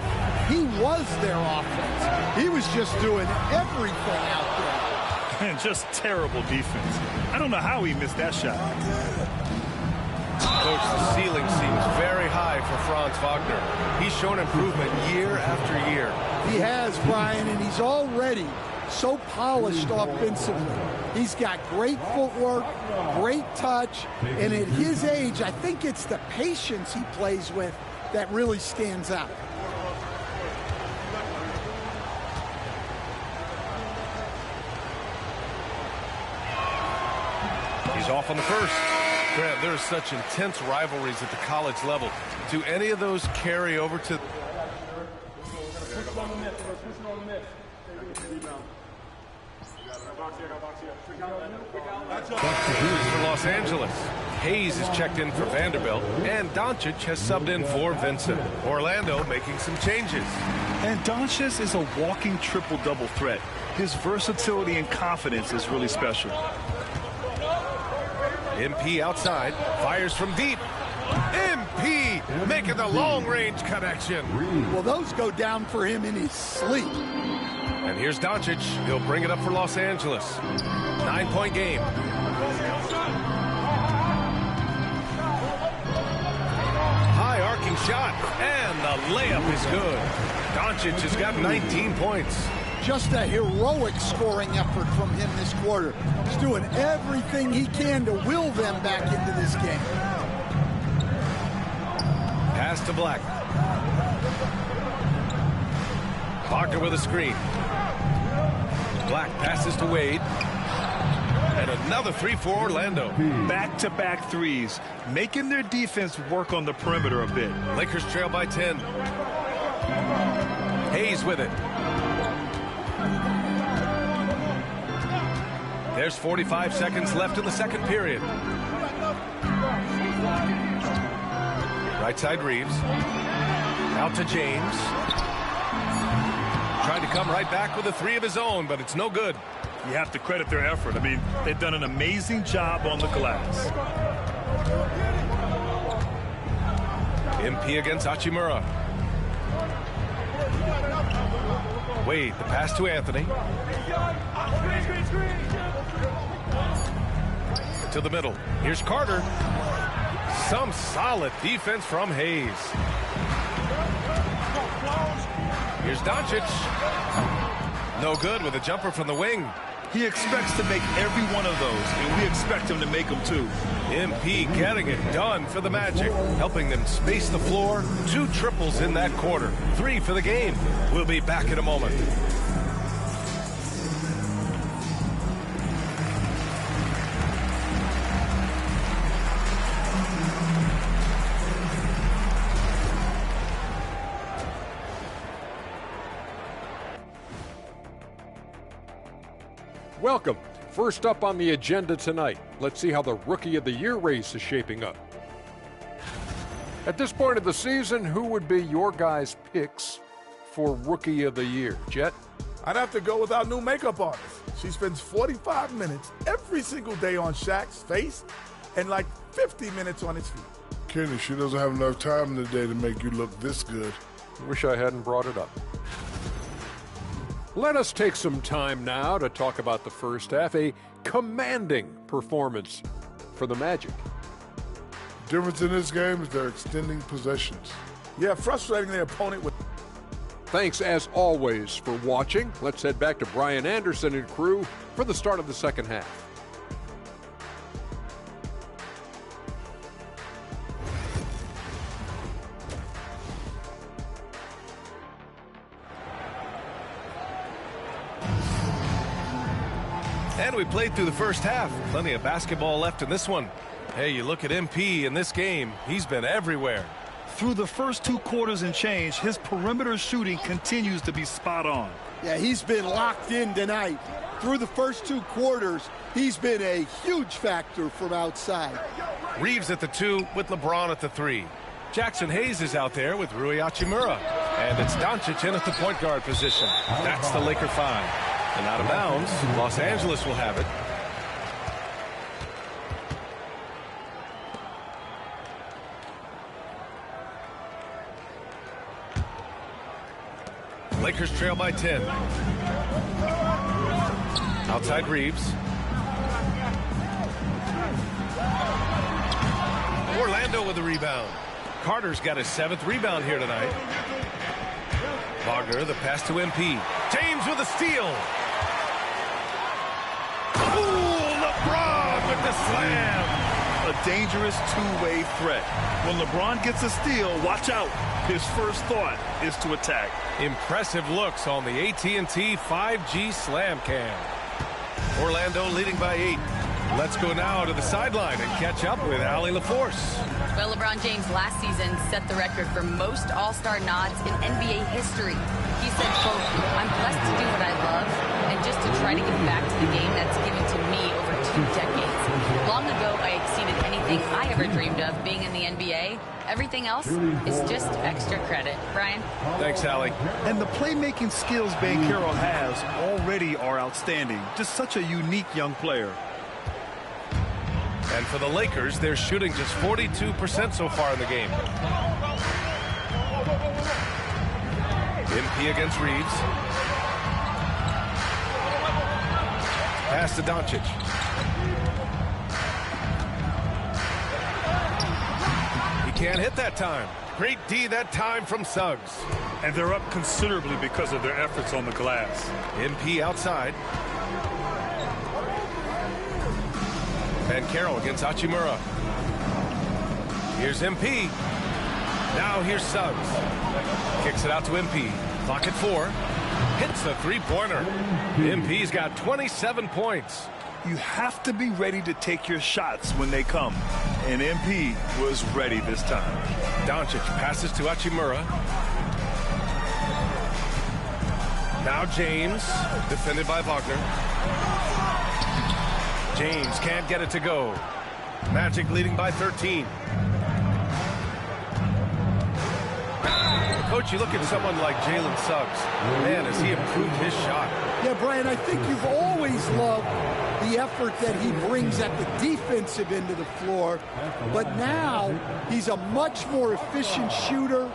He was their offense. He was just doing everything out there. And just terrible defense. I don't know how he missed that shot. Coach, the ceiling seems very high for Franz Wagner. He's shown improvement year after year. He has, Brian, and he's already so polished offensively. He's got great footwork, great touch, and at his age, I think it's the patience he plays with that really stands out. He's off on the first. Grant, there's such intense rivalries at the college level. Do any of those carry over to... For Los Angeles, Hayes is checked in for Vanderbilt, and Doncic has subbed in for Vincent. Orlando making some changes. And Doncic is a walking triple-double threat. His versatility and confidence is really special. MP outside, fires from deep. MP making the long-range connection. Well, those go down for him in his sleep. And here's Doncic. He'll bring it up for Los Angeles. 9-point game. High arcing shot, and the layup is good. Doncic has got 19 points. Just a heroic scoring effort from him this quarter. He's doing everything he can to will them back into this game. Pass to Black. Wagner with a screen. Black passes to Wade. And another three for Orlando. Back-to-back threes, making their defense work on the perimeter a bit. Lakers trail by 10. Hayes with it. There's 45 seconds left in the second period. Right side Reeves. Out to James. Trying to come right back with a three of his own, but it's no good. You have to credit their effort. I mean, they've done an amazing job on the glass. MP against Hachimura. Wade, the pass to Anthony. To the middle. Here's Carter. Some solid defense from Hayes. Here's Doncic. No good with a jumper from the wing. He expects to make every one of those, and we expect him to make them too. MP getting it done for the Magic, helping them space the floor. 2 triples in that quarter. 3 for the game. We'll be back in a moment. Welcome. First up on the agenda tonight, let's see how the Rookie of the Year race is shaping up. At this point of the season, who would be your guys' picks for Rookie of the Year? Jet? I'd have to go with our new makeup artist. She spends 45 minutes every single day on Shaq's face and like 50 minutes on his feet. Kenny, she doesn't have enough time in the day to make you look this good. Wish I hadn't brought it up. Let us take some time now to talk about the first half. A commanding performance for the Magic. The difference in this game is they're extending possessions. Yeah, frustrating their opponent with. Thanks, as always, for watching. Let's head back to Brian Anderson and crew for the start of the second half. And we played through the first half. Plenty of basketball left in this one. Hey, you look at MP in this game, he's been everywhere. Through the first 2 quarters and change, his perimeter shooting continues to be spot on. Yeah, he's been locked in tonight. Through the first 2 quarters, he's been a huge factor from outside. Reeves at the 2 with LeBron at the 3. Jackson Hayes is out there with Rui Hachimura. And it's Doncic in at the point guard position. That's the Laker 5. And out of bounds, Los Angeles will have it. Lakers trail by 10. Outside Reeves. Orlando with the rebound. Carter's got his 7th rebound here tonight. Wagner, the pass to MP. James with a steal. Ooh, LeBron with the slam. A dangerous two-way threat. When LeBron gets a steal, watch out. His first thought is to attack. Impressive looks on the AT&T 5G Slam Cam. Orlando leading by 8. Let's go now to the sideline and catch up with Allie LaForce. Well, LeBron James last season set the record for most All-Star nods in NBA history. He said, quote, "I'm blessed to do what I love and just to try to give back to the game that's given to me over 2 decades. Long ago, I exceeded anything I ever dreamed of being in the NBA. Everything else is just extra credit." Brian? Thanks, Allie. And the playmaking skills Banchero has already are outstanding. Just such a unique young player. And for the Lakers, they're shooting just 42% so far in the game. MP against Reeves. Pass to Doncic. He can't hit that time. Great D that time from Suggs. And they're up considerably because of their efforts on the glass. MP outside. Banchero against Hachimura. Here's MP. Now here's Suggs. Kicks it out to MP. Clock at 4. Hits the three-pointer. MP's got 27 points. You have to be ready to take your shots when they come. And MP was ready this time. Doncic passes to Hachimura. Now James, defended by Wagner. James can't get it to go. Magic leading by 13. Coach, you look at someone like Jalen Suggs. Man, has he improved his shot. Yeah, Brian, I think you've always loved the effort that he brings at the defensive end of the floor. But now he's a much more efficient shooter,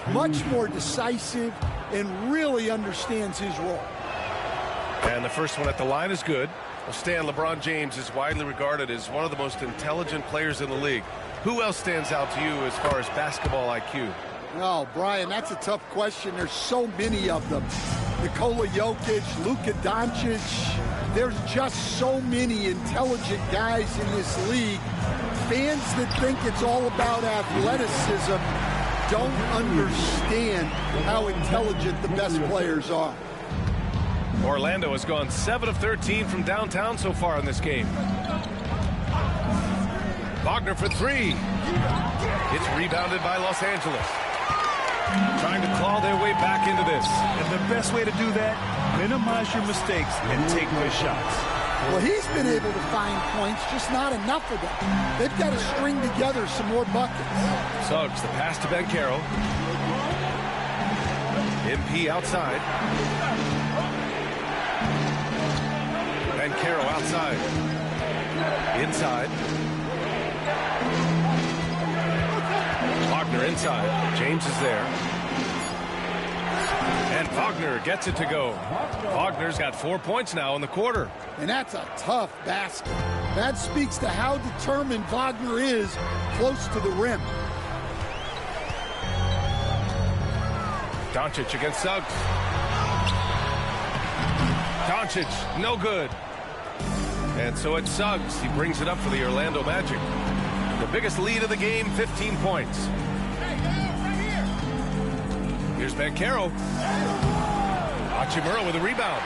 much more decisive, and really understands his role. And the first one at the line is good. Well, Stan, LeBron James is widely regarded as one of the most intelligent players in the league. Who else stands out to you as far as basketball IQ? Oh, Brian, that's a tough question. There's so many of them. Nikola Jokic, Luka Doncic. There's just so many intelligent guys in this league. Fans that think it's all about athleticism don't understand how intelligent the best players are. Orlando has gone 7 of 13 from downtown so far in this game. Wagner for 3. It's rebounded by Los Angeles. Trying to claw their way back into this. And the best way to do that, minimize your mistakes and take good shots. Well, he's been able to find points, just not enough of them. They've got to string together some more buckets. Suggs, the pass to Banchero. MP outside. Banchero outside. Inside. Wagner inside. James is there. And Wagner gets it to go. Wagner's got 4 points now in the quarter. And that's a tough basket. That speaks to how determined Wagner is close to the rim. Doncic against Suggs. Doncic, no good. And so it's Suggs. He brings it up for the Orlando Magic. The biggest lead of the game, 15 points. Here's Banchero. Hachimura with a rebound.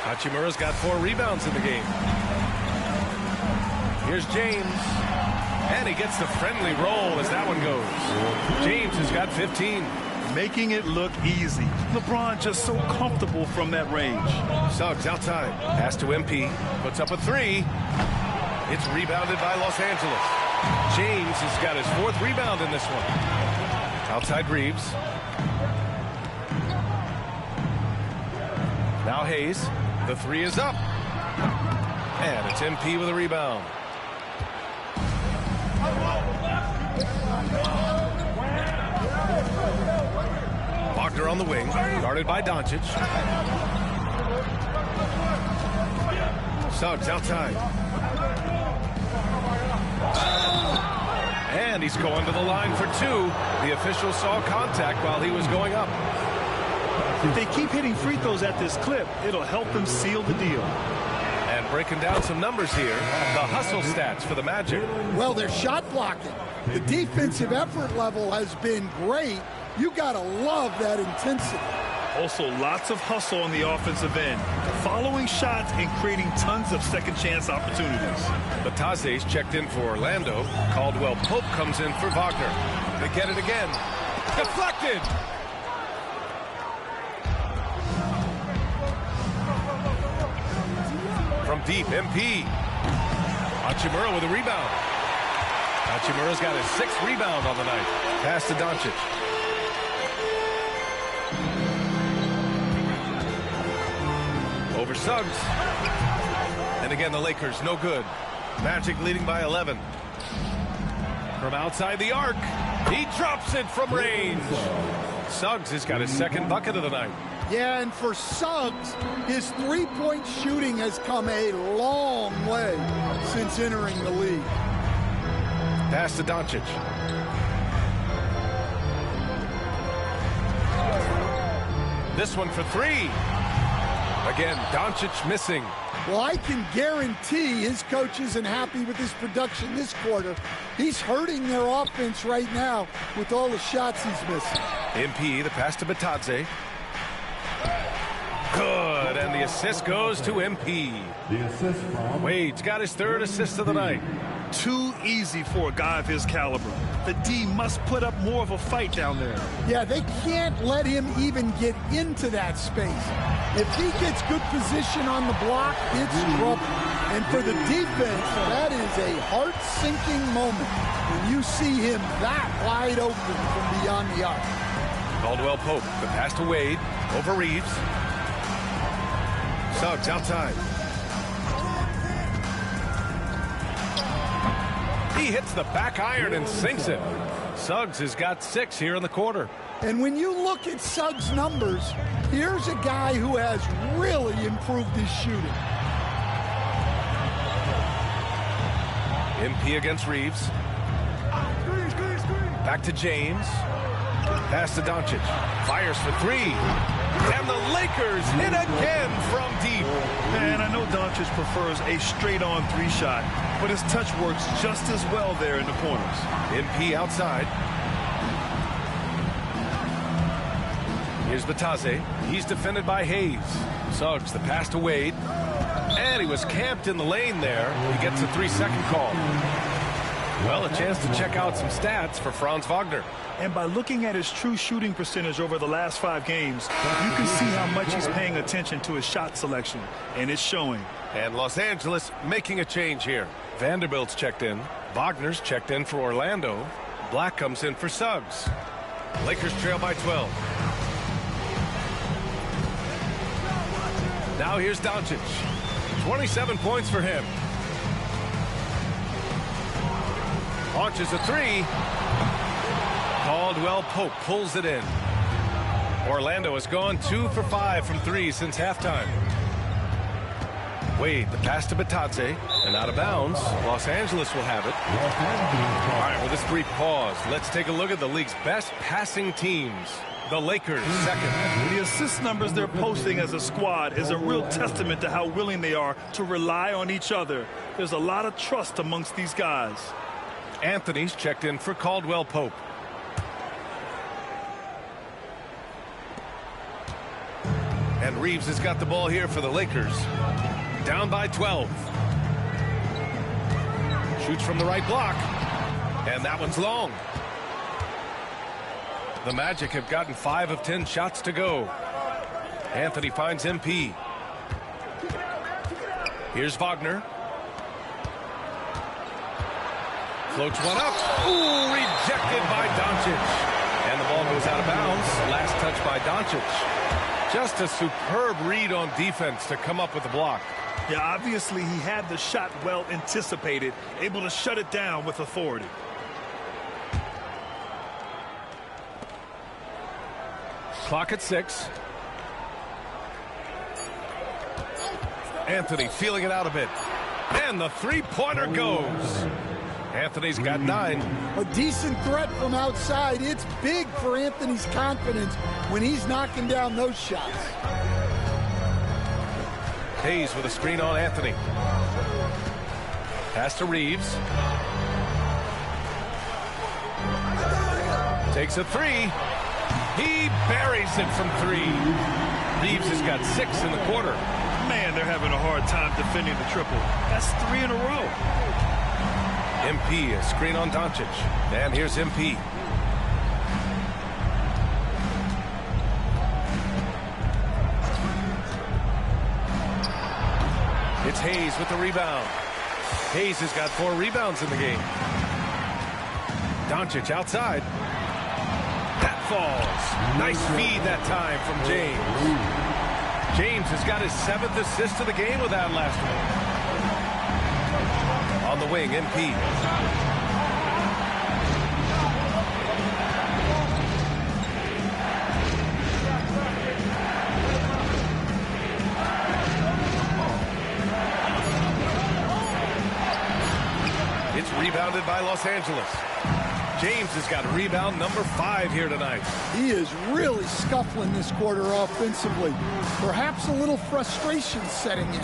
Hachimura's got 4 rebounds in the game. Here's James. And he gets the friendly roll as that one goes. James has got 15. Making it look easy. LeBron just so comfortable from that range. Suggs outside. Pass to MP. Puts up a 3. It's rebounded by Los Angeles. James has got his 4th rebound in this one. Outside Reeves. Now Hayes. The 3 is up. And it's MP with a rebound. Wagner on the wing, guarded by Doncic. Suggs outside. And he's going to the line for two. The official saw contact while he was going up. If they keep hitting free throws at this clip, it'll help them seal the deal. And breaking down some numbers here, the hustle stats for the Magic. Well, they're shot blocking. The defensive effort level has been great. You got to love that intensity. Also, lots of hustle on the offensive end, following shots and creating tons of second-chance opportunities. Bataze's checked in for Orlando. Caldwell Pope comes in for Wagner. They get it again. Deflected! From deep, MP. Hachimura with a rebound. Hachimura's got his 6th rebound on the night. Pass to Doncic. Over Suggs. And again, the Lakers, no good. Magic leading by 11. From outside the arc, he drops it from range. Suggs has got his 2nd bucket of the night. Yeah, and for Suggs, his three-point shooting has come a long way since entering the league. Pass to Doncic. This one for 3. Again, Doncic missing. Well, I can guarantee his coach isn't happy with his production this quarter. He's hurting their offense right now with all the shots he's missing. MP, the pass to Bataze. Good, and the assist goes to MP. The assist from Wade's got his 3rd assist of the night. Too easy for a guy of his caliber. The D must put up more of a fight down there. Yeah, they can't let him even get into that space. If he gets good position on the block, it's trouble. And for the defense, that is a heart-sinking moment when you see him that wide open from beyond the arc. Caldwell Pope, the pass to Wade, over Reeves. Suggs outside. He hits the back iron and sinks it. Suggs has got 6 here in the quarter. And when you look at Suggs' numbers, here's a guy who has really improved his shooting. MP against Reeves. Back to James. Pass to Doncic. Fires for 3. And the Lakers hit again from deep. Man, I know Doncic prefers a straight-on 3-shot, but his touch works just as well there in the corners. MP outside. Here's Bataze. He's defended by Hayes. Suggs, the pass to Wade. And he was camped in the lane there. He gets a 3-second call. Well, a chance to check out some stats for Franz Wagner. And by looking at his true shooting percentage over the last 5 games, you can see how much he's paying attention to his shot selection, and it's showing. And Los Angeles making a change here. Vanderbilt's checked in. Wagner's checked in for Orlando. Black comes in for Suggs. Lakers trail by 12. Now here's Doncic. 27 points for him. Launches a 3. Caldwell Pope pulls it in. Orlando has gone 2 for 5 from 3 since halftime. Wade, the pass to Bataze, and out of bounds. Los Angeles will have it. All right, with this brief pause, let's take a look at the league's best passing teams. The Lakers, 2nd. The assist numbers they're posting as a squad is a real testament to how willing they are to rely on each other. There's a lot of trust amongst these guys. Anthony's checked in for Caldwell Pope. And Reeves has got the ball here for the Lakers. Down by 12. Shoots from the right block. And that one's long. The Magic have gotten 5 of 10 shots to go. Anthony finds MP. Here's Wagner. Floats one up. Ooh, rejected by Doncic. And the ball goes out of bounds. Last touch by Doncic. Just a superb read on defense to come up with the block. Yeah, obviously he had the shot well anticipated, able to shut it down with authority. Clock at 6. Anthony feeling it out a bit. And the three-pointer goes. Anthony's got 9. A decent threat from outside. It's big for Anthony's confidence when he's knocking down those shots. Hayes with a screen on Anthony. Pass to Reeves. Takes a 3. He buries it from 3. Reeves has got 6 in the quarter. Man, they're having a hard time defending the triple. That's 3 in a row. MP, a screen on Doncic. And here's MP. It's Hayes with the rebound. Hayes has got 4 rebounds in the game. Doncic outside. That falls. Nice feed that time from James. James has got his 7th assist of the game with that last one. On the wing, MP. It's rebounded by Los Angeles. James has got rebound number 5 here tonight. He is really scuffling this quarter offensively. Perhaps a little frustration setting in.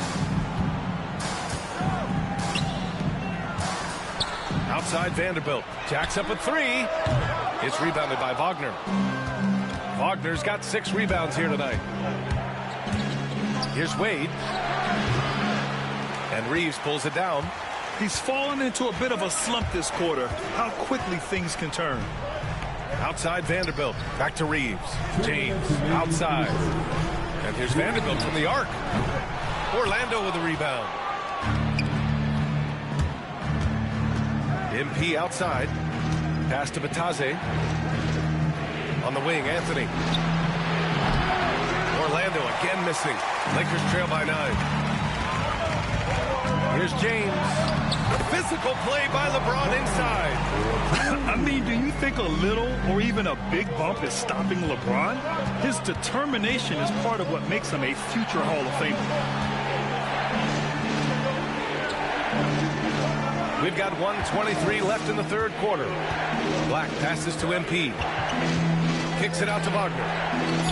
Outside Vanderbilt. Jacks up a 3. It's rebounded by Wagner. Wagner's got 6 rebounds here tonight. Here's Wade. And Reeves pulls it down. He's fallen into a bit of a slump this quarter. How quickly things can turn. Outside Vanderbilt. Back to Reeves. James outside. And here's Vanderbilt from the arc. Orlando with a rebound. MP outside. Pass to Batase. On the wing, Anthony. Orlando again missing. Lakers trail by 9. Here's James. Physical play by LeBron inside. I mean, do you think a little or even a big bump is stopping LeBron? His determination is part of what makes him a future Hall of Famer. We've got 1:23 left in the 3rd quarter. Black passes to MP. Kicks it out to Wagner.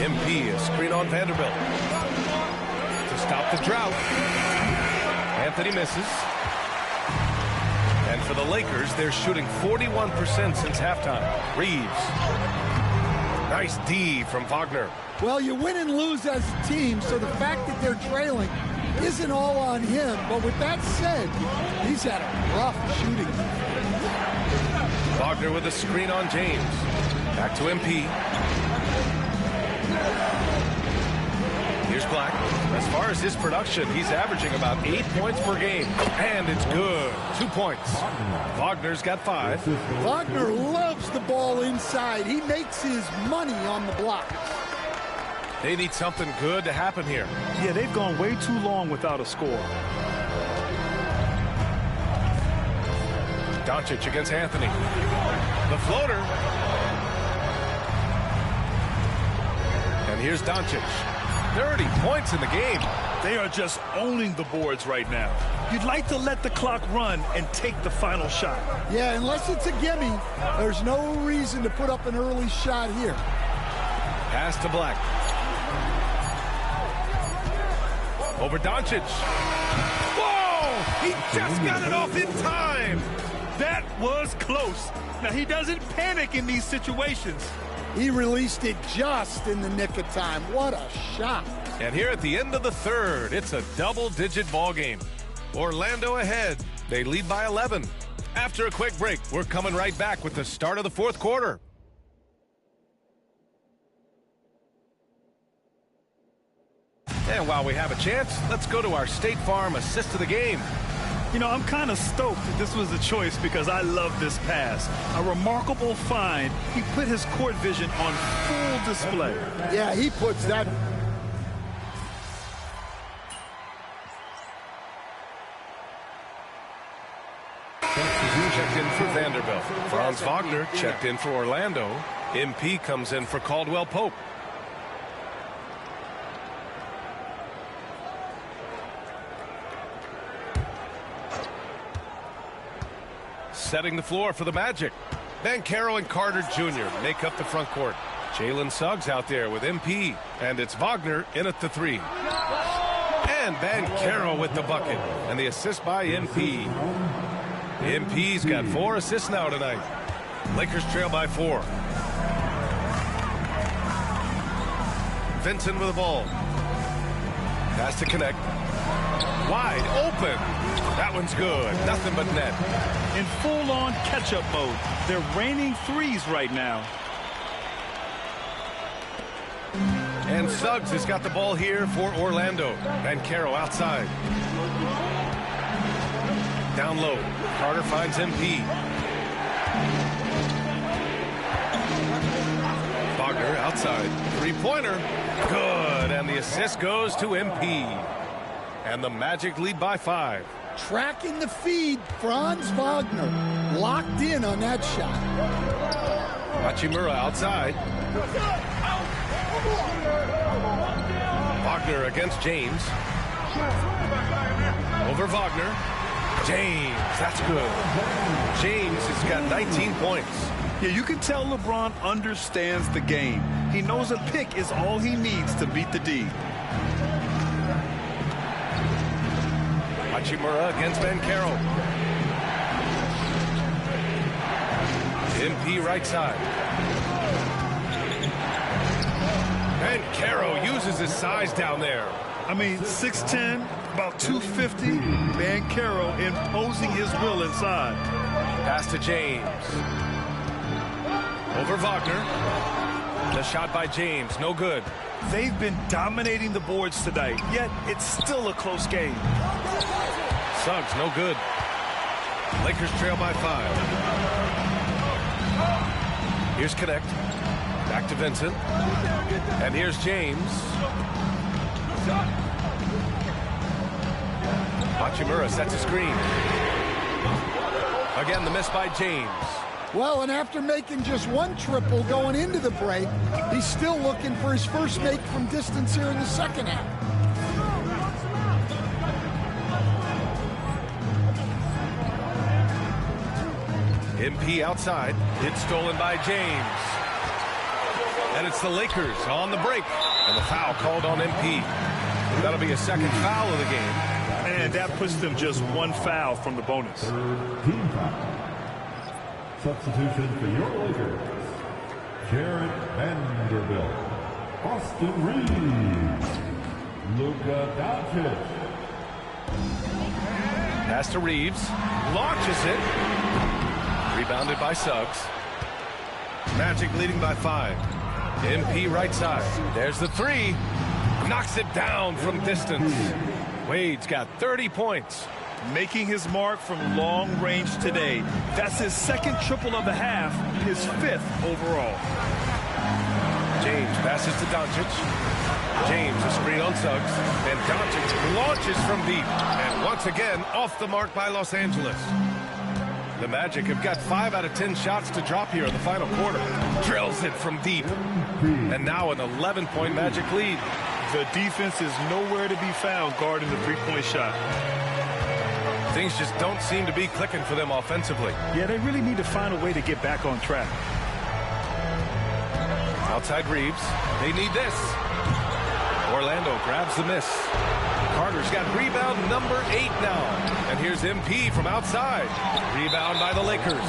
MP, a screen on Vanderbilt. To stop the drought. Anthony misses. And for the Lakers, they're shooting 41% since halftime. Reeves. Nice D from Wagner. Well, you win and lose as a team, so the fact that they're trailing isn't all on him. But with that said, he's had a rough shooting. Wagner with a screen on James. Back to MP. Here's Black. As far as his production, he's averaging about 8 points per game. And it's good. 2 points. Wagner's got 5. Wagner loves the ball inside. He makes his money on the blocks. They need something good to happen here. Yeah, they've gone way too long without a score. Doncic against Anthony. The floater. And here's Doncic. 30 points in the game. They are just owning the boards right now. You'd like to let the clock run and take the final shot. Yeah, unless it's a gimme, there's no reason to put up an early shot here. Pass to Black. Over Doncic. Whoa! He just got it off in time. That was close. Now, he doesn't panic in these situations. He released it just in the nick of time. What a shot. And here at the end of the 3rd, it's a double-digit ball game. Orlando ahead. They lead by 11. After a quick break, we're coming right back with the start of the 4th quarter. And while we have a chance, let's go to our State Farm assist of the game. You know, I'm kind of stoked that this was a choice because I love this pass. A remarkable find. He put his court vision on full display. Yeah, he puts that. Checked in for Vanderbilt. Franz Wagner checked in for Orlando. MP comes in for Caldwell Pope. setting the floor for the Magic. Banchero and Carter Jr. make up the front court. Jalen Suggs out there with MP, and it's Wagner in at the 3. And Banchero with the bucket, and the assist by MP. MP's got 4 assists now tonight. Lakers trail by 4. Vincent with the ball. Has to connect. Wide open. That one's good. Nothing but net. In full-on catch-up mode. They're raining threes right now. And Suggs has got the ball here for Orlando. Banchero outside. Down low. Carter finds MP. Wagner outside. Three-pointer. Good. And the assist goes to MP. And the Magic lead by 5. Tracking the feed, Franz Wagner locked in on that shot. Hachimura outside. Wagner against James. Over Wagner. James, that's good. James has got 19 points. Yeah, you can tell LeBron understands the game. He knows a pick is all he needs to beat the D. Hachimura against Banchero. MP right side. Banchero uses his size down there. I mean, 6'10", about 250. Banchero imposing his will inside. Pass to James. Over Wagner. The shot by James, no good. They've been dominating the boards tonight, yet it's still a close game. Suggs, no good. Lakers trail by 5. Here's Connect. Back to Vincent. And here's James. Hachimura sets a screen. Again, the miss by James. Well, and after making just 1 triple going into the break, he's still looking for his first make from distance here in the second half. MP outside. It's stolen by James. And it's the Lakers on the break. And the foul called on MP. That'll be a second foul of the game. And that puts them just 1 foul from the bonus. Team foul. Substitution for your Lakers. Jared Vanderbilt. Austin Reeves. Luka Doncic. Pass to Reeves. Launches it. Rebounded by Suggs. Magic leading by 5. MP right side. There's the 3. Knocks it down from distance. Wade's got 30 points. Making his mark from long range today. That's his 2nd triple of the half, his 5th overall. James passes to Doncic. James a screen on Suggs. And Doncic launches from deep. And once again, off the mark by Los Angeles. The Magic have got 5 out of 10 shots to drop here in the final quarter. Drills it from deep. And now an 11-point Magic lead. The defense is nowhere to be found guarding the 3-point shot. Things just don't seem to be clicking for them offensively. Yeah, they really need to find a way to get back on track. Outside Reeves. They need this. Orlando grabs the miss. Carter's got rebound number 8 now. And here's MP from outside. Rebound by the Lakers.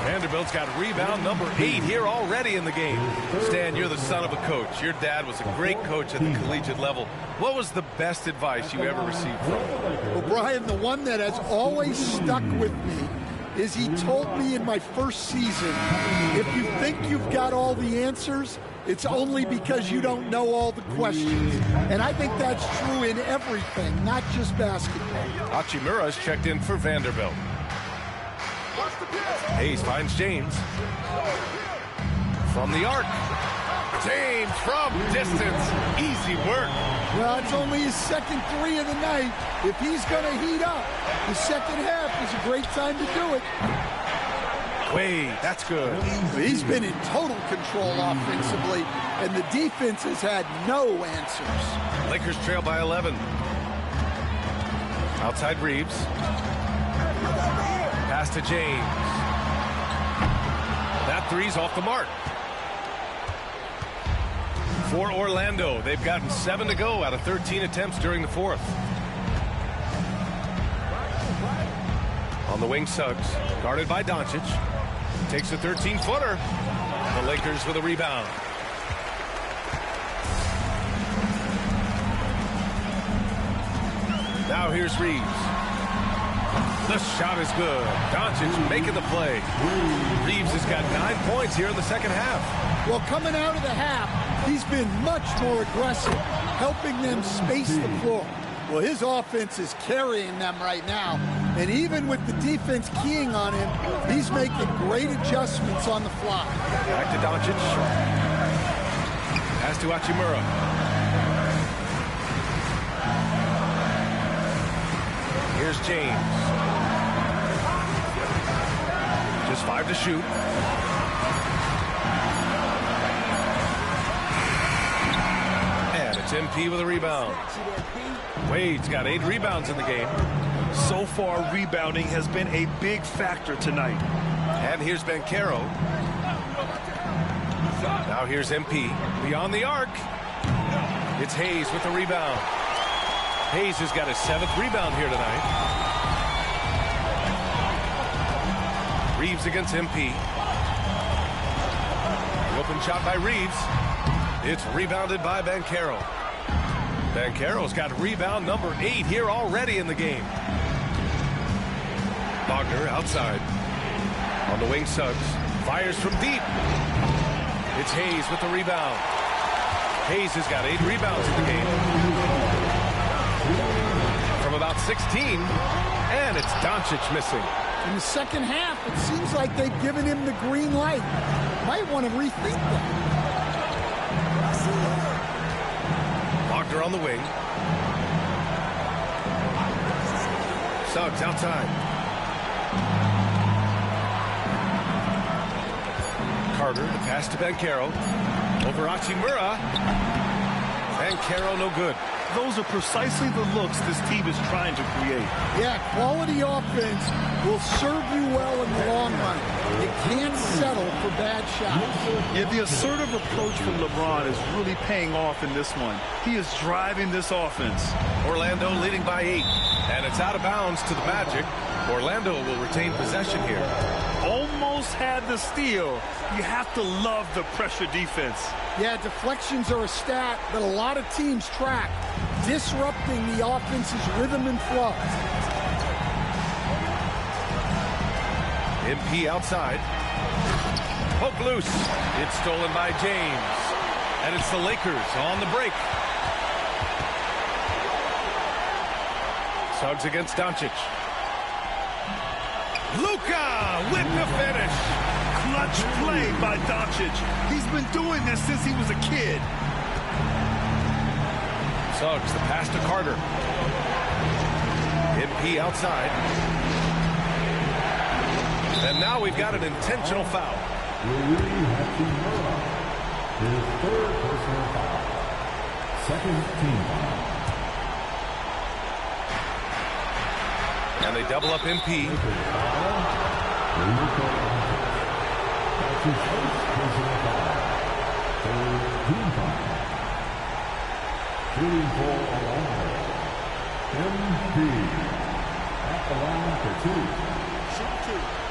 Vanderbilt's got rebound number 8 here already in the game. Stan, you're the son of a coach. Your dad was a great coach at the collegiate level. What was the best advice you ever received from him? Well, Brian, the one that has always stuck with me is he told me in my first season, if you think you've got all the answers, it's only because you don't know all the questions. And I think that's true in everything, not just basketball. Hachimura's checked in for Vanderbilt. Hayes finds James. From the arc. James from distance. Easy work. Well, it's only his 2nd 3 of the night. If he's going to heat up, the second half is a great time to do it. Wade, that's good. He's been in total control offensively, and the defense has had no answers. Lakers trail by 11. Outside Reeves. Pass to James. That three's off the mark. For Orlando, they've gotten 7 to go out of 13 attempts during the fourth. On the wing, Suggs, guarded by Doncic. Takes a 13-footer. The Lakers with a rebound. Now here's Reeves. The shot is good. Doncic making the play. Reeves has got 9 points here in the second half. Well, coming out of the half, he's been much more aggressive, helping them space the floor. Well, his offense is carrying them right now. And even with the defense keying on him, he's making great adjustments on the fly. Back to Doncic. Pass to Hachimura. Here's James. Just 5 to shoot. And it's MP with a rebound. Wade's got 8 rebounds in the game. So far, rebounding has been a big factor tonight. And here's Banchero. Now here's MP. Beyond the arc. It's Hayes with the rebound. Hayes has got his 7th rebound here tonight. Reeves against MP. The open shot by Reeves. It's rebounded by Banchero. Banchero's got rebound number 8 here already in the game. Wagner outside. On the wing, Suggs. Fires from deep. It's Hayes with the rebound. Hayes has got 8 rebounds in the game. From about 16. And it's Doncic missing. In the second half, it seems like they've given him the green light. Might want to rethink that. Wagner on the wing. Suggs outside. Carter, the pass to Banchero. Over Hachimura. Banchero no good. Those are precisely the looks this team is trying to create. Yeah, quality offense will serve you well in the long run. You can't settle for bad shots. Yeah, the assertive approach from LeBron is really paying off in this one. He is driving this offense. Orlando leading by 8. And it's out of bounds to the Magic. Orlando will retain possession here. Almost had the steal. You have to love the pressure defense. Yeah, deflections are a stat that a lot of teams track, disrupting the offense's rhythm and flow. MP outside. Poke loose. It's stolen by James. And it's the Lakers on the break. Suggs against Doncic. Luka with the finish. Clutch play by Doncic. He's been doing this since he was a kid. Suggs, the pass to Carter. MP outside. And now we've got an intentional foul. His 3rd personal foul. 2nd team foul. And they double up MP. That's his 1st personal foul. 3rd team foul. Shooting for Orlando. MP at the line for 2. Shoot 2.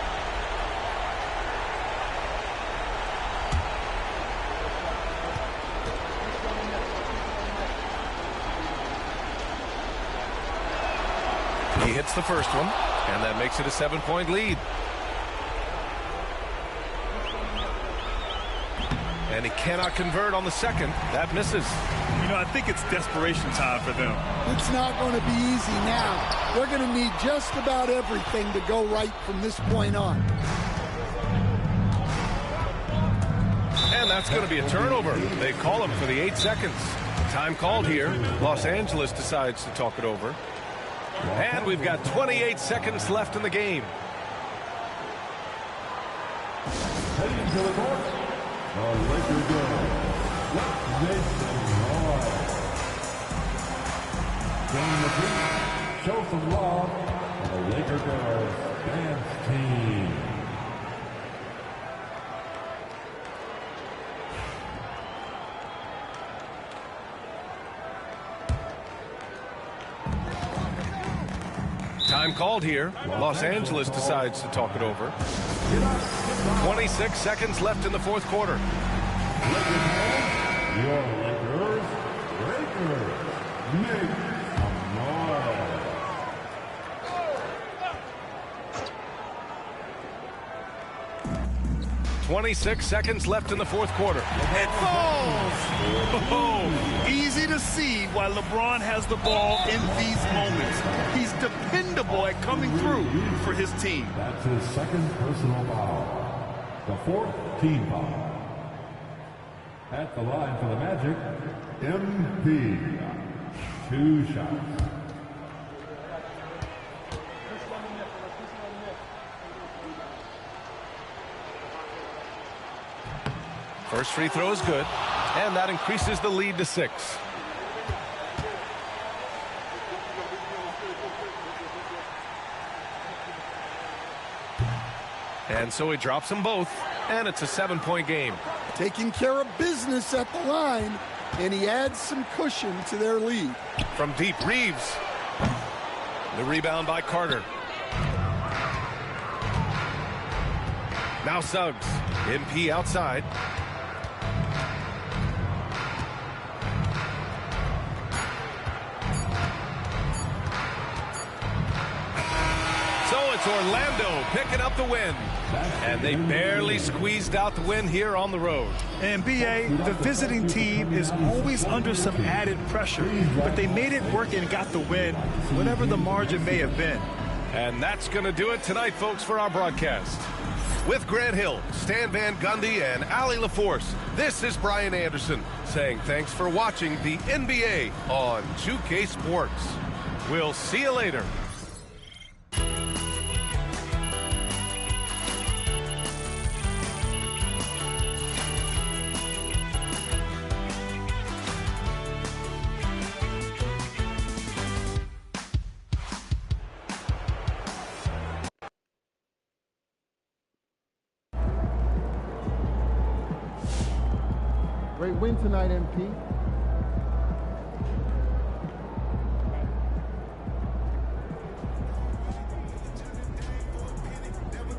He hits the first one, and that makes it a 7-point lead. And he cannot convert on the second. That misses. You know, I think it's desperation time for them. It's not going to be easy now. They're going to need just about everything to go right from this point on. And that's going to be a turnover. They call him for the 8 seconds. Time called here. Los Angeles decides to talk it over. And we've got 28 seconds left in the game. Heading to the court, the Lakers go. Mason Lloyd. Joining the team, show some love, the Laker girls dance team. Time called here. Los Angeles decides to talk it over. 26 seconds left in the fourth quarter. Your Lakers, make some noise. 26 seconds left in the fourth quarter. It falls! Oh, easy to see why LeBron has the ball in these moments. He's dependable at coming through for his team. That's his second personal foul. The fourth team foul. At the line for the Magic, MP. 2 shots. First free throw is good, and that increases the lead to 6. And so he drops them both, and it's a 7-point game. Taking care of business at the line, and he adds some cushion to their lead. From deep, Reeves. The rebound by Carter. Now Suggs. MP outside. So it's Orlando picking up the win. And they barely squeezed out the win here on the road. And BA, the visiting team is always under some added pressure, but they made it work and got the win, whatever the margin may have been. And that's going to do it tonight, folks, for our broadcast. With Grant Hill, Stan Van Gundy, and Allie LaForce, this is Brian Anderson saying thanks for watching the NBA on 2K Sports. We'll see you later. Great win tonight, MP.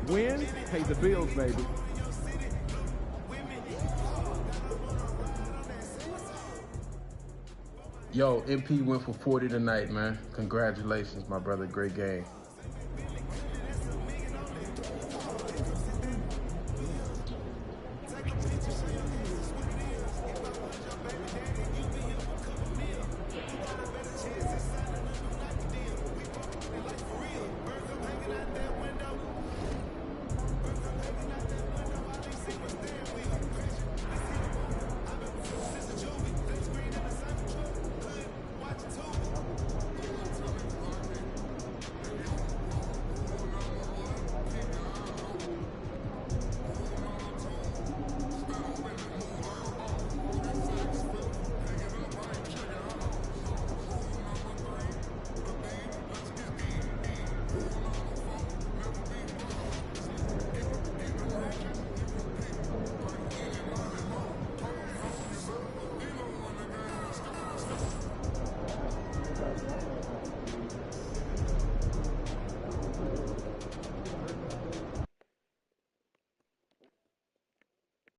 Win, pay the bills, baby. Yo, MP went for 40 tonight, man. Congratulations, my brother. Great game.